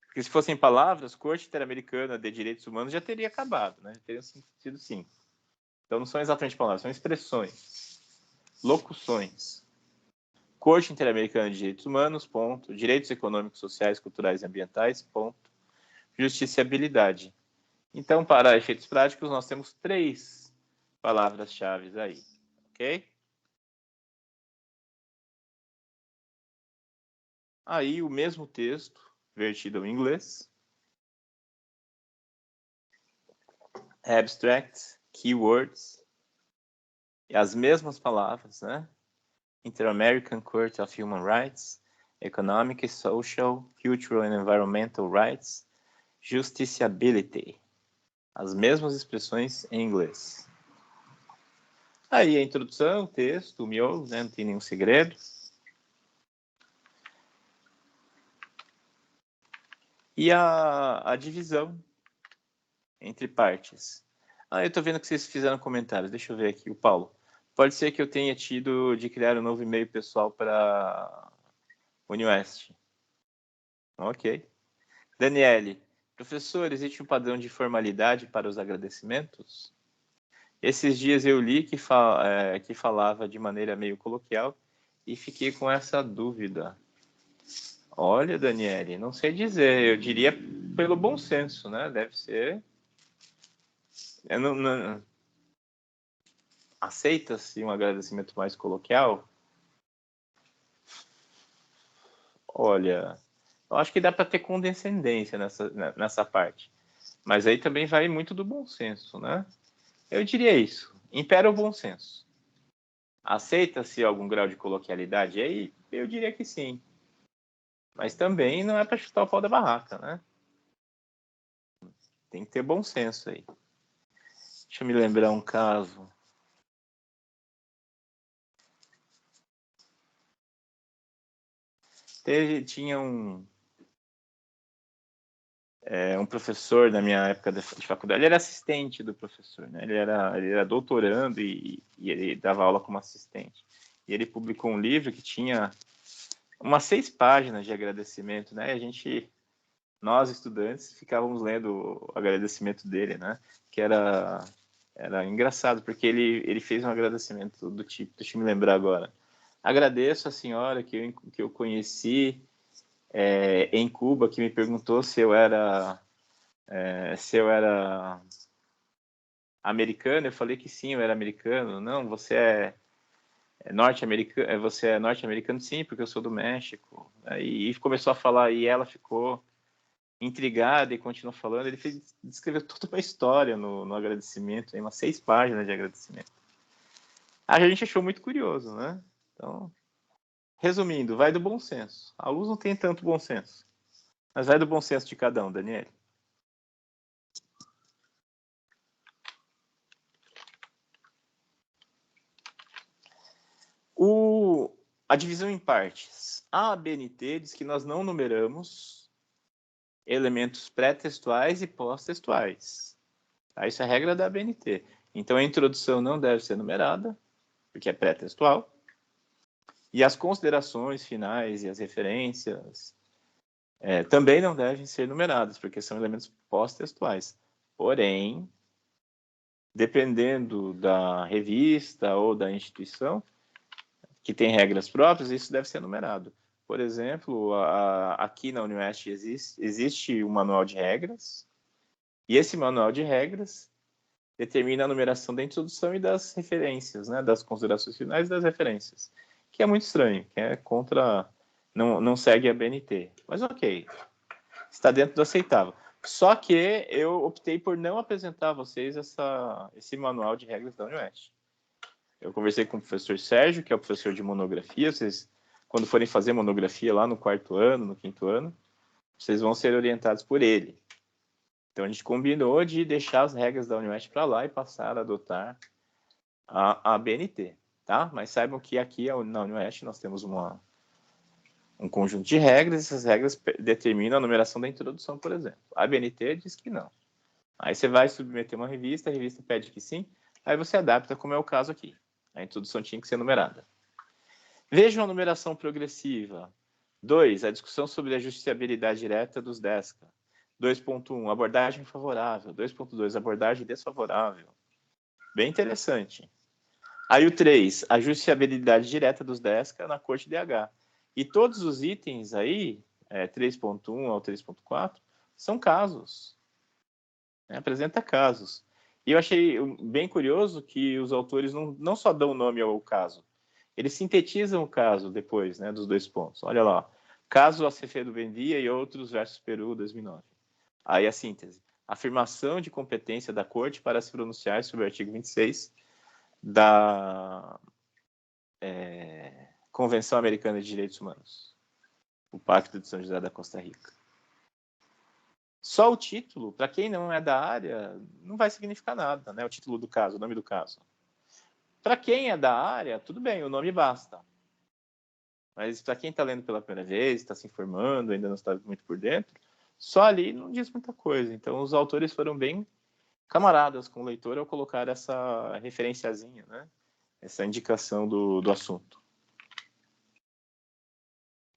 Porque se fossem palavras, Corte Interamericana de Direitos Humanos já teria acabado, né? Já teriam sido 5. Então não são exatamente palavras, são expressões, locuções. Corte Interamericana de Direitos Humanos, ponto. Direitos econômicos, sociais, culturais e ambientais, ponto. Justiciabilidade. Então, para efeitos práticos, nós temos 3 palavras-chave aí, ok? Aí, o mesmo texto, vertido ao inglês. Abstract, keywords. E as mesmas palavras, né? Inter-American Court of Human Rights, Economic, Social, Cultural and Environmental Rights, Justiciability. As mesmas expressões em inglês. Aí a introdução, o texto, o miolo, né? Não tem nenhum segredo. E a divisão entre partes. Eu estou vendo que vocês fizeram comentários. Deixa eu ver aqui. O Paulo. Pode ser que eu tenha tido de criar um novo e-mail pessoal para UniOeste. Ok. Daniele. Professor, existe um padrão de formalidade para os agradecimentos? Esses dias eu li que falava de maneira meio coloquial e fiquei com essa dúvida. Olha, Daniele, não sei dizer. Eu diria pelo bom senso, né? Deve ser... Aceita-se um agradecimento mais coloquial? Olha, eu acho que dá para ter condescendência nessa parte. Mas aí também vai muito do bom senso, né? Eu diria isso. Impera o bom senso. Aceita-se algum grau de coloquialidade aí? Eu diria que sim. Mas também não é para chutar o pau da barraca, né? Tem que ter bom senso aí. Deixa eu me lembrar um caso. Tinha um professor na minha época de faculdade. Ele era assistente do professor, né? Ele era doutorando e ele dava aula como assistente. E ele publicou um livro que tinha umas 6 páginas de agradecimento, né? E nós estudantes, ficávamos lendo o agradecimento dele, né? Que era engraçado, porque ele fez um agradecimento do tipo, deixa eu me lembrar agora. Agradeço a senhora que eu conheci em Cuba, que me perguntou se eu era americano. Eu falei que sim, eu era americano. Não, você é norte-americano. Você é norte-americano? Sim, porque eu sou do México. E começou a falar, e ela ficou intrigada e continuou falando. Ele descreveu toda uma história no agradecimento, umas 6 páginas de agradecimento. A gente achou muito curioso, né? Então, resumindo, vai do bom senso. A luz não tem tanto bom senso, mas vai do bom senso de cada um, Daniel. A divisão em partes. A ABNT diz que nós não numeramos elementos pré-textuais e pós-textuais. Isso é a regra da ABNT. Então, a introdução não deve ser numerada, porque é pré-textual. E as considerações finais e as referências também não devem ser numeradas, porque são elementos pós-textuais. Porém, dependendo da revista ou da instituição, que tem regras próprias, isso deve ser numerado. Por exemplo, aqui na UniOeste existe um manual de regras, e esse manual de regras determina a numeração da introdução e das referências, né, das considerações finais e das referências, que é muito estranho, que é contra... Não segue a BNT. Mas ok, está dentro do aceitável. Só que eu optei por não apresentar a vocês esse manual de regras da UniOeste. Eu conversei com o professor Sérgio, que é o professor de monografia. Vocês, quando forem fazer monografia lá no 4º ano, no 5º ano, vocês vão ser orientados por ele. Então, a gente combinou de deixar as regras da UniOeste para lá e passar a adotar a BNT, tá? Mas saibam que aqui na UniOeste nós temos um conjunto de regras, e essas regras determinam a numeração da introdução, por exemplo. A BNT diz que não. Aí você vai submeter uma revista, a revista pede que sim, aí você adapta, como é o caso aqui. A introdução tinha que ser numerada. Vejam a numeração progressiva. 2. A discussão sobre a justiciabilidade direta dos DESCA. 2.1. Abordagem favorável. 2.2. Abordagem desfavorável. Bem interessante. Aí o 3. A justiciabilidade direta dos DESCA na Corte DH. E todos os itens aí, 3.1 ao 3.4, são casos. Apresenta casos. E eu achei bem curioso que os autores não só dão o nome ao caso, eles sintetizam o caso depois, né, dos 2 pontos. Olha lá, caso Acevedo Buendia e outros versus Peru, 2009. Aí a síntese. Afirmação de competência da Corte para se pronunciar sobre o artigo 26 da Convenção Americana de Direitos Humanos, o Pacto de São José da Costa Rica. Só o título, para quem não é da área, não vai significar nada, né? O título do caso, o nome do caso. Para quem é da área, tudo bem, o nome basta. Mas para quem está lendo pela primeira vez, está se informando, ainda não está muito por dentro, só ali não diz muita coisa. Então, os autores foram bem camaradas com o leitor ao colocar essa referenciazinha, né? Essa indicação do assunto.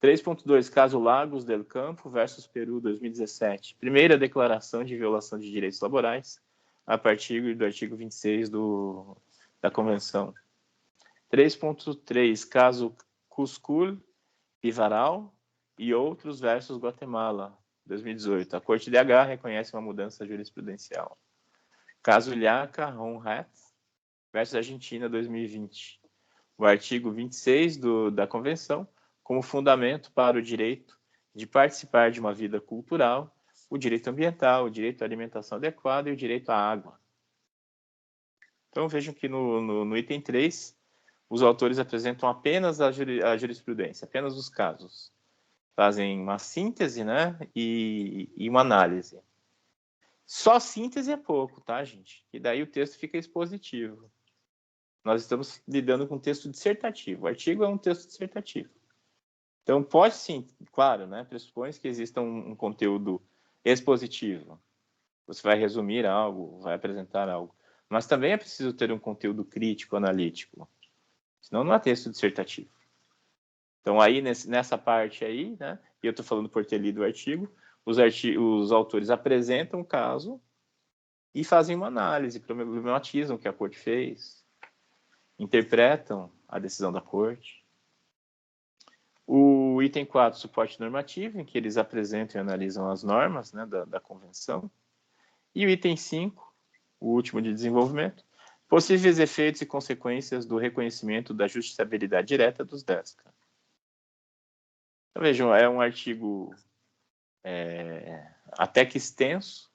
3.2, caso Lagos del Campo versus Peru 2017. Primeira declaração de violação de direitos laborais a partir do artigo 26 da Convenção. 3.3, caso Cuscul, Pivaral e outros versus Guatemala 2018. A Corte de Haga reconhece uma mudança jurisprudencial. Caso Ilhaca, Honrat versus Argentina 2020. O artigo 26 da Convenção como fundamento para o direito de participar de uma vida cultural, o direito ambiental, o direito à alimentação adequada e o direito à água. Então vejam que no item 3, os autores apresentam apenas a jurisprudência, apenas os casos. Fazem uma síntese, né, e uma análise. Só síntese é pouco, tá, gente? E daí o texto fica expositivo. Nós estamos lidando com um texto dissertativo. O artigo é um texto dissertativo. Então, pode sim, claro, né, pressupõe que exista um conteúdo expositivo. Você vai resumir algo, vai apresentar algo. Mas também é preciso ter um conteúdo crítico, analítico. Senão não é texto dissertativo. Então, aí, nessa parte aí, né, e eu estou falando por ter lido o artigo, os autores apresentam o caso e fazem uma análise, problematizam o que a corte fez, interpretam a decisão da corte. O item 4, suporte normativo, em que eles apresentam e analisam as normas, né, da convenção. E o item 5, o último de desenvolvimento, possíveis efeitos e consequências do reconhecimento da justiciabilidade direta dos DESCA. Então, vejam, é um artigo até que extenso,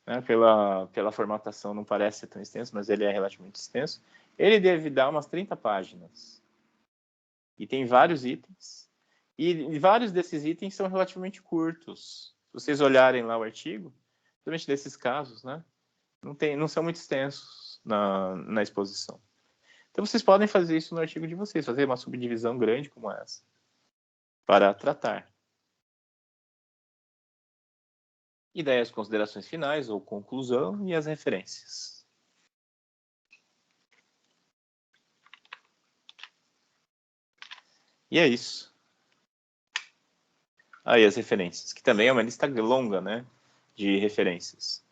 né, pela formatação não parece ser tão extenso, mas ele é relativamente extenso. Ele deve dar umas 30 páginas. E tem vários itens. E vários desses itens são relativamente curtos. Se vocês olharem lá o artigo, principalmente desses casos, né, não são muito extensos na exposição. Então, vocês podem fazer isso no artigo de vocês, fazer uma subdivisão grande como essa, para tratar. E daí as considerações finais, ou conclusão, e as referências. E é isso. Aí as referências, que também é uma lista longa, né, de referências.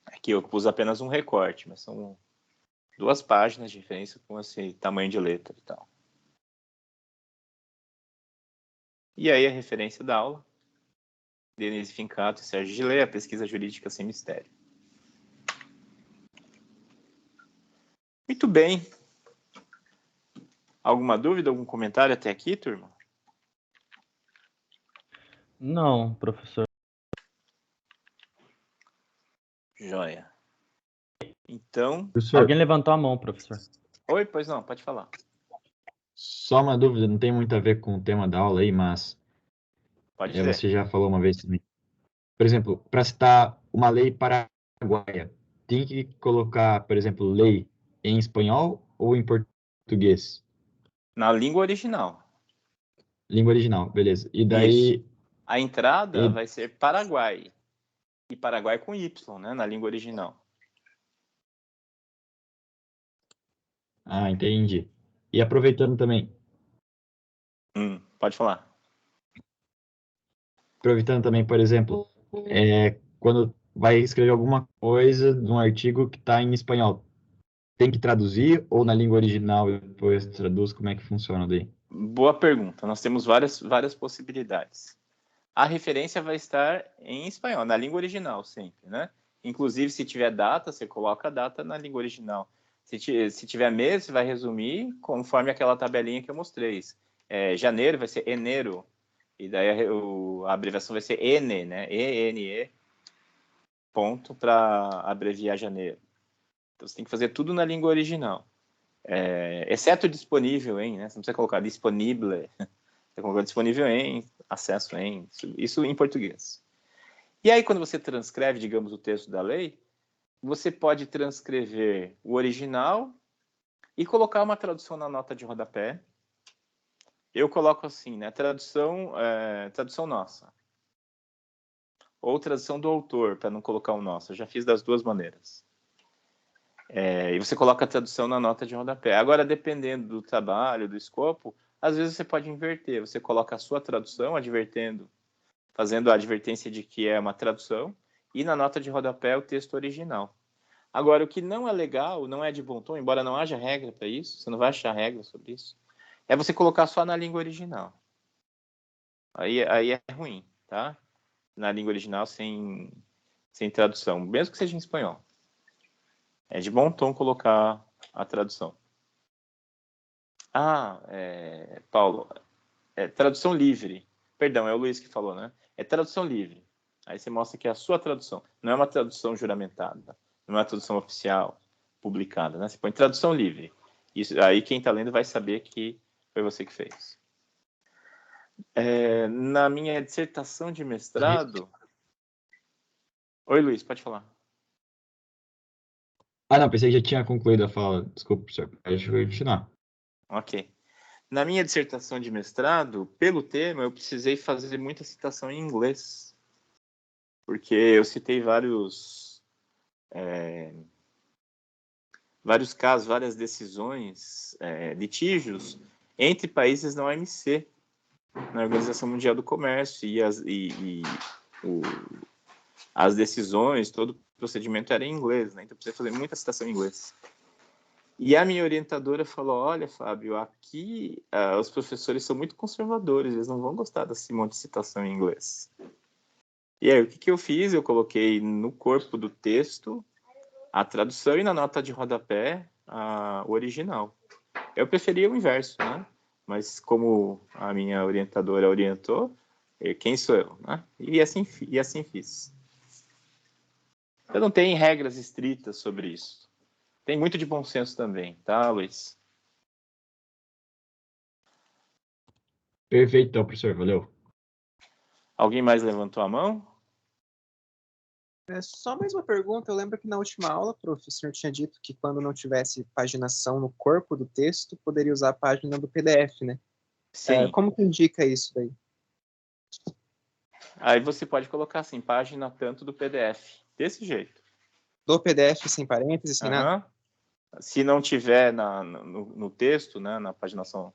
Aqui eu pus apenas um recorte, mas são 2 páginas de referência com esse tamanho de letra e tal. E aí a referência da aula. Denise Fincato e Sérgio Gillet, a pesquisa jurídica sem mistério. Muito bem. Alguma dúvida, algum comentário até aqui, turma? Não, professor. Joia. Então... Professor, Alguém levantou a mão, professor. Oi, pois não, pode falar. só uma dúvida, não tem muito a ver com o tema da aula aí, mas Pode dizer. você já falou uma vez também. Por exemplo, para citar uma lei paraguaia, tem que colocar, por exemplo, lei em espanhol ou em português? Na língua original. Língua original, beleza. E daí... Isso. A entrada vai ser Paraguai. E Paraguai com Y, né, na língua original. Ah, entendi. E aproveitando também, Pode falar. por exemplo, quando vai escrever alguma coisa num artigo que está em espanhol, tem que traduzir ou na língua original e depois traduz? Como é que funciona daí? Boa pergunta. Nós temos várias possibilidades. A referência vai estar em espanhol, na língua original sempre, né? Inclusive, se tiver data, você coloca a data na língua original. Se tiver mês, você vai resumir conforme aquela tabelinha que eu mostrei. Janeiro vai ser enero. E daí a abreviação vai ser ENE, né? ENE, ponto, para abreviar janeiro. Então, você tem que fazer tudo na língua original. Exceto disponível em, né? Você não precisa colocar disponível. Você coloca disponível em, acesso em, isso em português. E aí, quando você transcreve, digamos, o texto da lei, você pode transcrever o original e colocar uma tradução na nota de rodapé. Eu coloco assim, né? Tradução nossa. Ou tradução do autor, para não colocar o nosso. Eu já fiz das duas maneiras. E você coloca a tradução na nota de rodapé. Agora, dependendo do trabalho, do escopo, às vezes você pode inverter. Você coloca a sua tradução, fazendo a advertência de que é uma tradução, e na nota de rodapé o texto original. Agora, o que não é legal, não é de bom tom, embora não haja regra para isso, você não vai achar regra sobre isso, é você colocar só na língua original. Aí é ruim, tá? Na língua original, sem tradução, mesmo que seja em espanhol. É de bom tom colocar a tradução. Paulo, tradução livre. Perdão, é o Luiz que falou, né? É tradução livre. Aí você mostra que é a sua tradução. Não é uma tradução juramentada. Não é uma tradução oficial, publicada, né? Você põe tradução livre. Isso, aí quem está lendo vai saber que foi você que fez. Na minha dissertação de mestrado... Oi, Luiz, pode falar. Não, pensei que já tinha concluído a fala. Desculpa, professor. Deixa eu continuar. Ok. Na minha dissertação de mestrado, pelo tema, eu precisei fazer muita citação em inglês. Porque eu citei vários casos, várias decisões, litígios, entre países da OMC, na Organização Mundial do Comércio, e as decisões, todo o procedimento era em inglês, né? Então eu precisei fazer muita citação em inglês. E a minha orientadora falou, olha, Fábio, aqui os professores são muito conservadores, eles não vão gostar desse monte de citação em inglês. E aí, o que eu fiz? Eu coloquei no corpo do texto a tradução e na nota de rodapé o original. Eu preferia o inverso, né? Mas como a minha orientadora orientou, quem sou eu, né? E assim fiz. Eu não tenho regras estritas sobre isso. Tem muito de bom senso também, tá, Luiz? Perfeito, então, professor. Valeu. Alguém mais levantou a mão? Só mais uma pergunta. Eu lembro que na última aula, prof, o senhor tinha dito que quando não tivesse paginação no corpo do texto, poderia usar a página do PDF, né? Sim. Como que indica isso daí? Aí você pode colocar assim, página tanto do PDF. Desse jeito. Do PDF sem parênteses, sem nada? Se não tiver no texto, né, na paginação,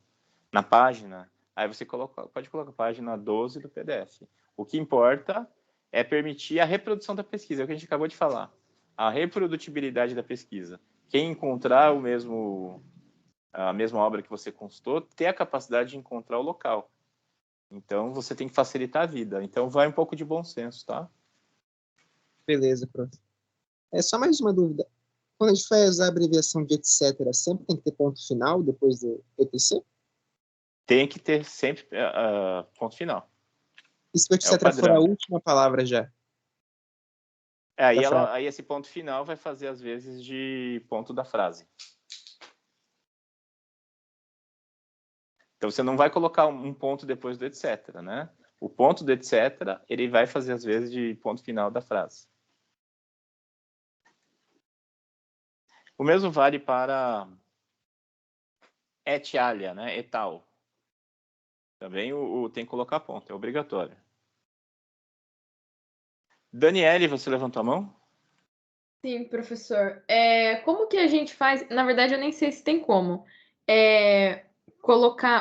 na página, aí você pode colocar página 12 do PDF. O que importa é permitir a reprodução da pesquisa, é o que a gente acabou de falar. A reprodutibilidade da pesquisa. Quem encontrar a mesma obra que você consultou, ter a capacidade de encontrar o local. Então, você tem que facilitar a vida. Então, vai um pouco de bom senso, tá? Beleza, prof. Só mais uma dúvida. Quando a gente faz a abreviação de etc., sempre tem que ter ponto final depois do etc? Tem que ter sempre ponto final. E se o etc. for a última palavra já? Aí esse ponto final vai fazer, às vezes, de ponto da frase. Então, você não vai colocar um ponto depois do etc., né? O ponto do etc., ele vai fazer, às vezes, de ponto final da frase. O mesmo vale para et alia, né? Et al. Também tem que colocar ponto, é obrigatório. Daniele, você levantou a mão? Sim, professor. Como que a gente faz? Na verdade, eu nem sei se tem como.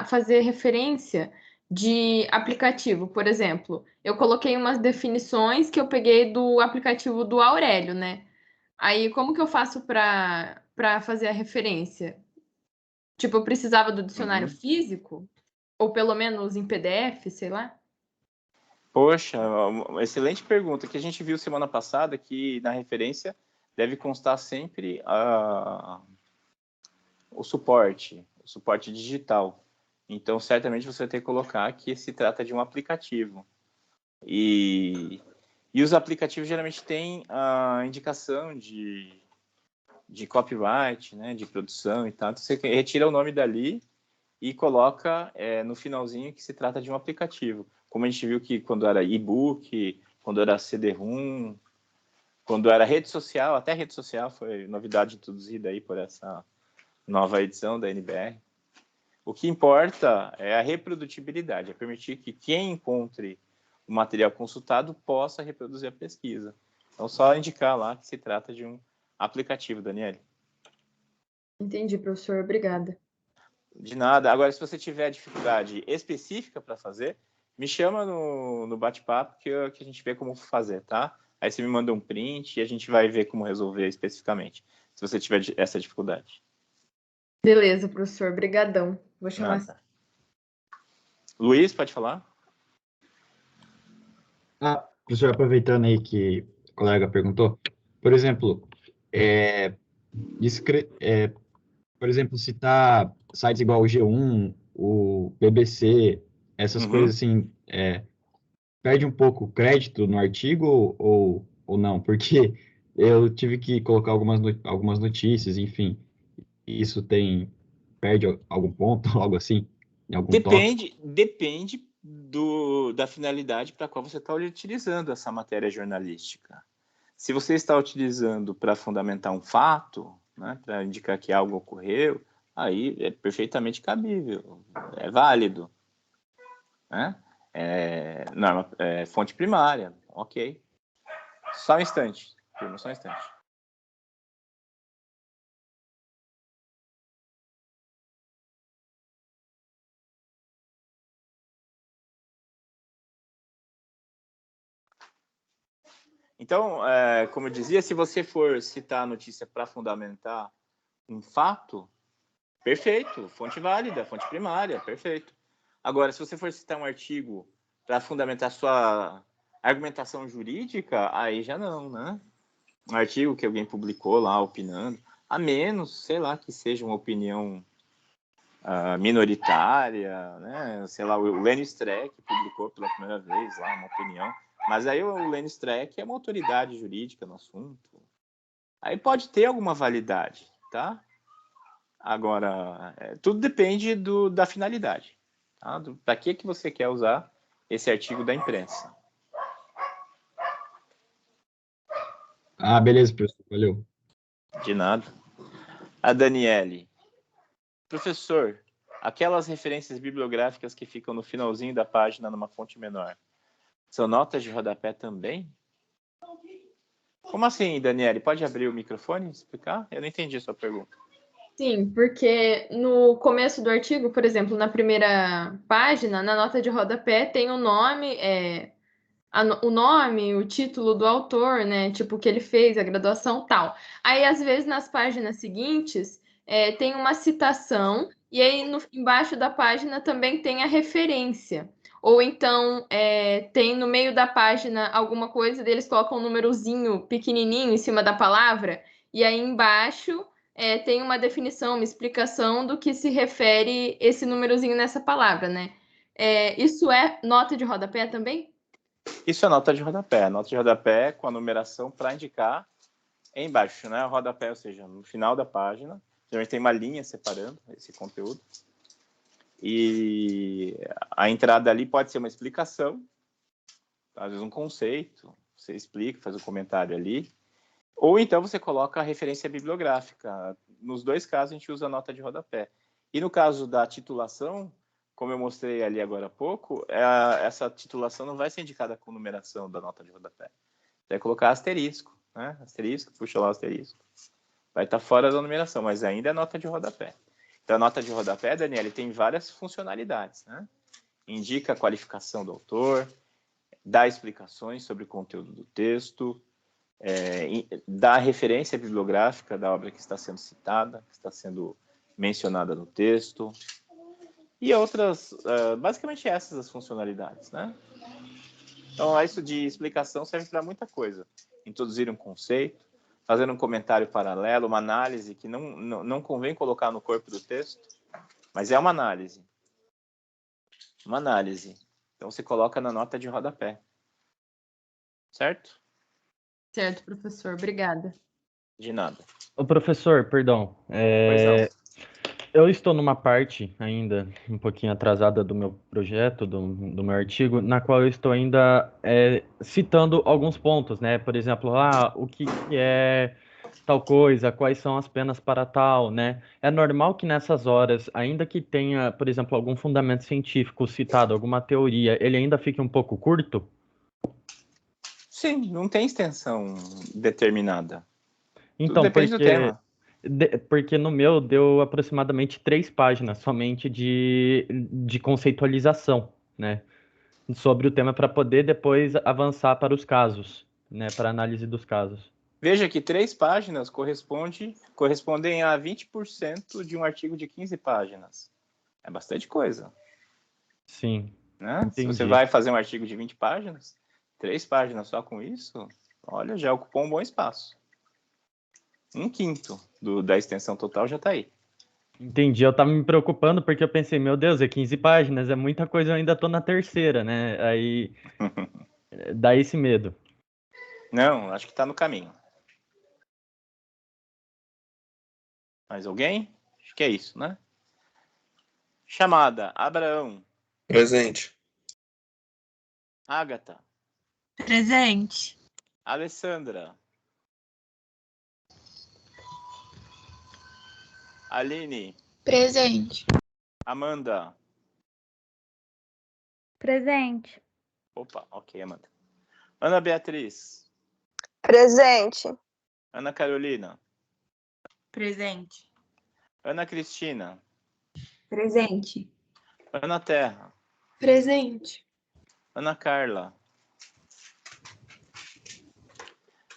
Fazer referência de aplicativo. Por exemplo, eu coloquei umas definições que eu peguei do aplicativo do Aurélio, né? Aí, como que eu faço para fazer a referência? Tipo, eu precisava do dicionário físico? Ou pelo menos em PDF, sei lá? Poxa, uma excelente pergunta, que a gente viu semana passada, que na referência deve constar sempre o suporte digital. Então, certamente você vai ter que colocar que se trata de um aplicativo. E os aplicativos geralmente têm a indicação de copyright, né, de produção e tal. Então, você retira o nome dali e coloca no finalzinho que se trata de um aplicativo. Como a gente viu que quando era e-book, quando era CD-ROM, quando era rede social, até rede social foi novidade introduzida aí por essa nova edição da NBR. O que importa é a reprodutibilidade, é permitir que quem encontre o material consultado possa reproduzir a pesquisa. Então, só indicar lá que se trata de um aplicativo, Daniele. Entendi, professor. Obrigada. De nada. Agora, se você tiver dificuldade específica para fazer, me chama no bate-papo que a gente vê como fazer, tá? Aí você me manda um print e a gente vai ver como resolver especificamente, se você tiver essa dificuldade. Beleza, professor. Brigadão. Vou chamar. Nada. Luiz, pode falar? Professor, aproveitando aí que o colega perguntou, por exemplo, por exemplo, citar sites igual o G1, o BBC, essas coisas assim, perde um pouco o crédito no artigo ou não? Porque eu tive que colocar algumas notícias, enfim, isso perde algum ponto, algo assim, em algum tópico? Depende da finalidade para a qual você está utilizando essa matéria jornalística. Se você está utilizando para fundamentar um fato, né, para indicar que algo ocorreu, aí é perfeitamente cabível, é válido. Né? Fonte primária, ok. Só um instante, turma, só um instante. Então, como eu dizia, se você for citar a notícia para fundamentar um fato, perfeito, fonte válida, fonte primária, perfeito. Agora, se você for citar um artigo para fundamentar sua argumentação jurídica, aí já não, né? Um artigo que alguém publicou lá, opinando, a menos, sei lá, que seja uma opinião minoritária, né? Sei lá, o Lenny Streck publicou pela primeira vez lá uma opinião, mas aí o Lenny Streck é uma autoridade jurídica no assunto. Aí pode ter alguma validade, tá? Agora, tudo depende da finalidade. Tá? Para que você quer usar esse artigo da imprensa? Beleza, professor. Valeu. De nada. A Daniele. Professor, aquelas referências bibliográficas que ficam no finalzinho da página numa fonte menor, são notas de rodapé também? Como assim, Daniele? Pode abrir o microfone e explicar? Eu não entendi a sua pergunta. Sim, porque no começo do artigo, por exemplo, na primeira página, na nota de rodapé, tem o nome, o nome, o título do autor, né? Tipo, o que ele fez, a graduação, tal. Aí, às vezes, nas páginas seguintes, tem uma citação, e aí embaixo da página também tem a referência. Ou então, tem no meio da página alguma coisa, eles colocam um númerozinho pequenininho em cima da palavra, e aí embaixo tem uma definição, uma explicação do que se refere esse númerozinho nessa palavra, né? Isso é nota de rodapé também? Isso é nota de rodapé. Nota de rodapé com a numeração para indicar embaixo, né? O rodapé, ou seja, no final da página. Geralmente tem uma linha separando esse conteúdo. E a entrada ali pode ser uma explicação, às vezes um conceito, você explica, faz um comentário ali. Ou então você coloca a referência bibliográfica. Nos dois casos a gente usa a nota de rodapé. E no caso da titulação, como eu mostrei ali agora há pouco, essa titulação não vai ser indicada com numeração da nota de rodapé. Você vai colocar asterisco, né? Asterisco, puxa lá o asterisco. Vai estar fora da numeração, mas ainda é nota de rodapé. Então, a nota de rodapé, Daniele, tem várias funcionalidades, né? Indica a qualificação do autor, dá explicações sobre o conteúdo do texto, dá referência bibliográfica da obra que está sendo citada, que está sendo mencionada no texto, e outras, basicamente essas as funcionalidades, né? Então, isso de explicação serve para muita coisa. Introduzir um conceito, fazer um comentário paralelo, uma análise que não convém colocar no corpo do texto, mas é uma análise. Uma análise. Então, você coloca na nota de rodapé. Certo? Certo, professor. Obrigada. De nada. Ô, professor, perdão. Pois não. Eu estou numa parte ainda um pouquinho atrasada do meu projeto, do meu artigo, na qual eu estou ainda citando alguns pontos, né? Por exemplo, o que que é tal coisa, quais são as penas para tal, né? É normal que nessas horas, ainda que tenha, por exemplo, algum fundamento científico citado, alguma teoria, ele ainda fique um pouco curto? Sim, não tem extensão determinada. Tudo Então, depende do tema. porque no meu deu aproximadamente 3 páginas somente de conceitualização, né? Sobre o tema para poder depois avançar para os casos, né? Para análise dos casos. Veja que 3 páginas correspondem a 20% de um artigo de 15 páginas. É bastante coisa, Sim, né? Se você entendi. vai fazer um artigo de 20 páginas, 3 páginas só com isso, olha, já ocupou um bom espaço. 1/5 da extensão total já está aí. Entendi. Eu tava me preocupando porque eu pensei, meu Deus, é 15 páginas, é muita coisa, eu ainda tô na terceira, né? Aí dá esse medo. Não, acho que está no caminho. Mais alguém? Acho que é isso, né? Chamada: Abraão. Presente. Ágata. Presente. Alessandra. Aline. Presente. Amanda. Presente. Opa, ok, Amanda. Ana Beatriz. Presente. Ana Carolina. Presente. Ana Cristina. Presente. Ana Terra. Presente. Ana Carla.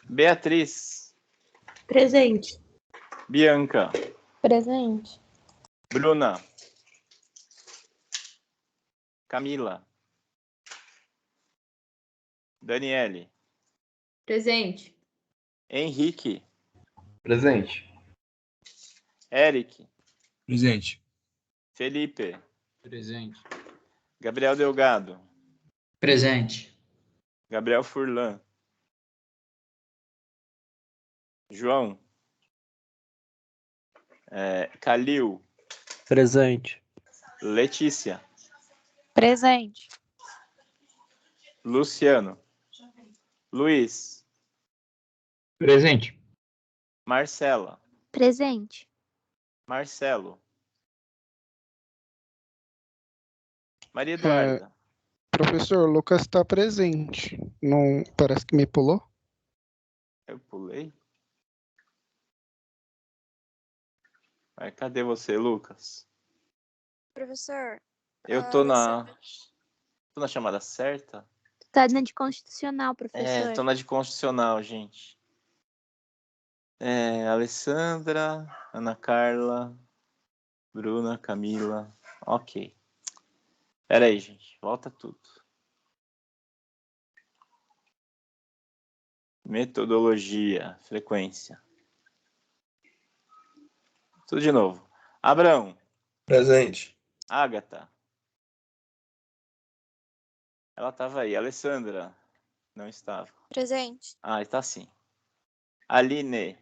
Beatriz. Presente. Bianca. Presente. Bruna. Camila. Daniele. Presente. Henrique. Presente. Eric. Presente. Felipe. Presente. Gabriel Delgado. Presente. Gabriel Furlan. João. Calil. Presente. Letícia. Presente. Luciano. Luiz. Presente. Marcela. Presente. Marcelo. Maria Eduarda. Professor, o Lucas está presente. Não parece que me pulou? Eu pulei? Mas cadê você, Lucas? Professor, Eu tô na chamada certa? Tá na de constitucional, professor. Tô na de constitucional, gente. Alessandra, Ana Carla, Bruna, Camila. Ok. Pera aí, gente. Volta tudo. Metodologia, frequência. Tudo de novo. Abraão. Presente. Ágata. Ela estava aí. Alessandra. Não estava. presente. Está sim. Aline.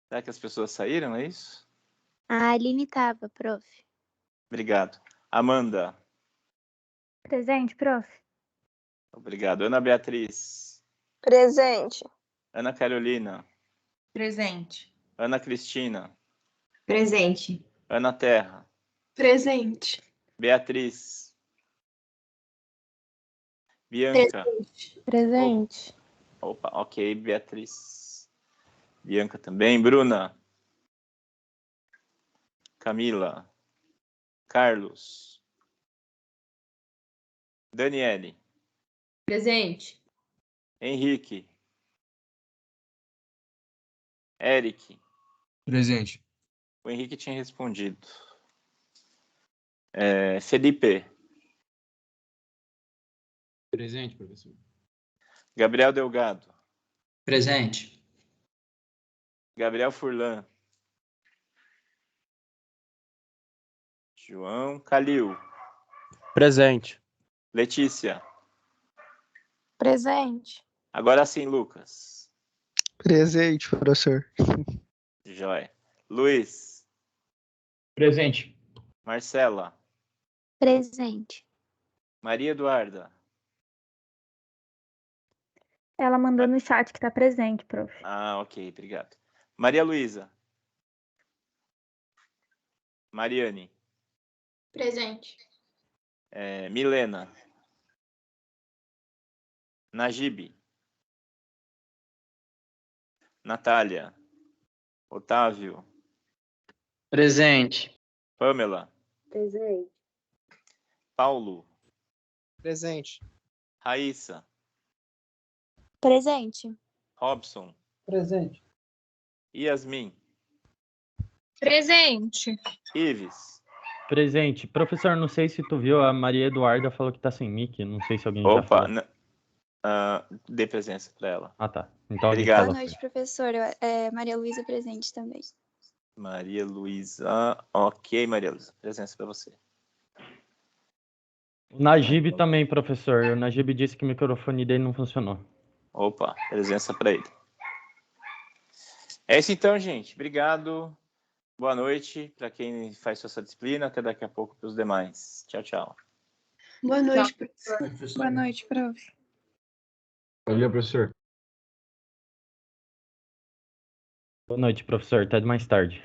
Será que as pessoas saíram, é isso? A Aline tava, prof. Obrigado. Amanda. Presente, prof. Obrigado. Ana Beatriz. Presente. Ana Carolina. Presente. Ana Cristina. Presente. Ana Terra. Presente. Beatriz. Bianca. Presente. Opa, ok, Beatriz. Bianca também. Bruna. Camila. Carlos. Daniele. Presente. Henrique. Eric. Presente. O Henrique tinha respondido. Felipe. Presente, professor. Gabriel Delgado. Presente. Gabriel Furlan. João Calil. Presente. Letícia. Presente. Agora sim, Lucas. Presente, professor. Joia. Luiz. Presente. Marcela. Presente. Maria Eduarda. Ela mandou no chat que tá presente, prof. Ah, ok, obrigado. Maria Luísa. Mariane. Presente. Milena. Najib. Natália. Otávio. Presente. Pamela. Presente. Paulo. Presente. Raíssa. Presente. Robson. Presente. Yasmin. Presente. Ives. Presente. Professor, não sei se tu viu, a Maria Eduarda falou que tá sem mic. Não sei se alguém já Opa, falou. dê presença para ela. Ah, tá. Então alguém Obrigado. Boa fala. noite, professor. Maria Luísa presente também. Maria Luísa. Ok, Maria Luísa. Presença para você. O Najib também, professor. O Najib disse que o microfone dele não funcionou. Opa, presença para ele. É isso então, gente. Obrigado. Boa noite para quem faz sua disciplina. Até daqui a pouco para os demais. Tchau, tchau. Boa noite, professor. Professor. Boa noite, prof. Valeu, professor. Boa noite, professor. Até mais tarde.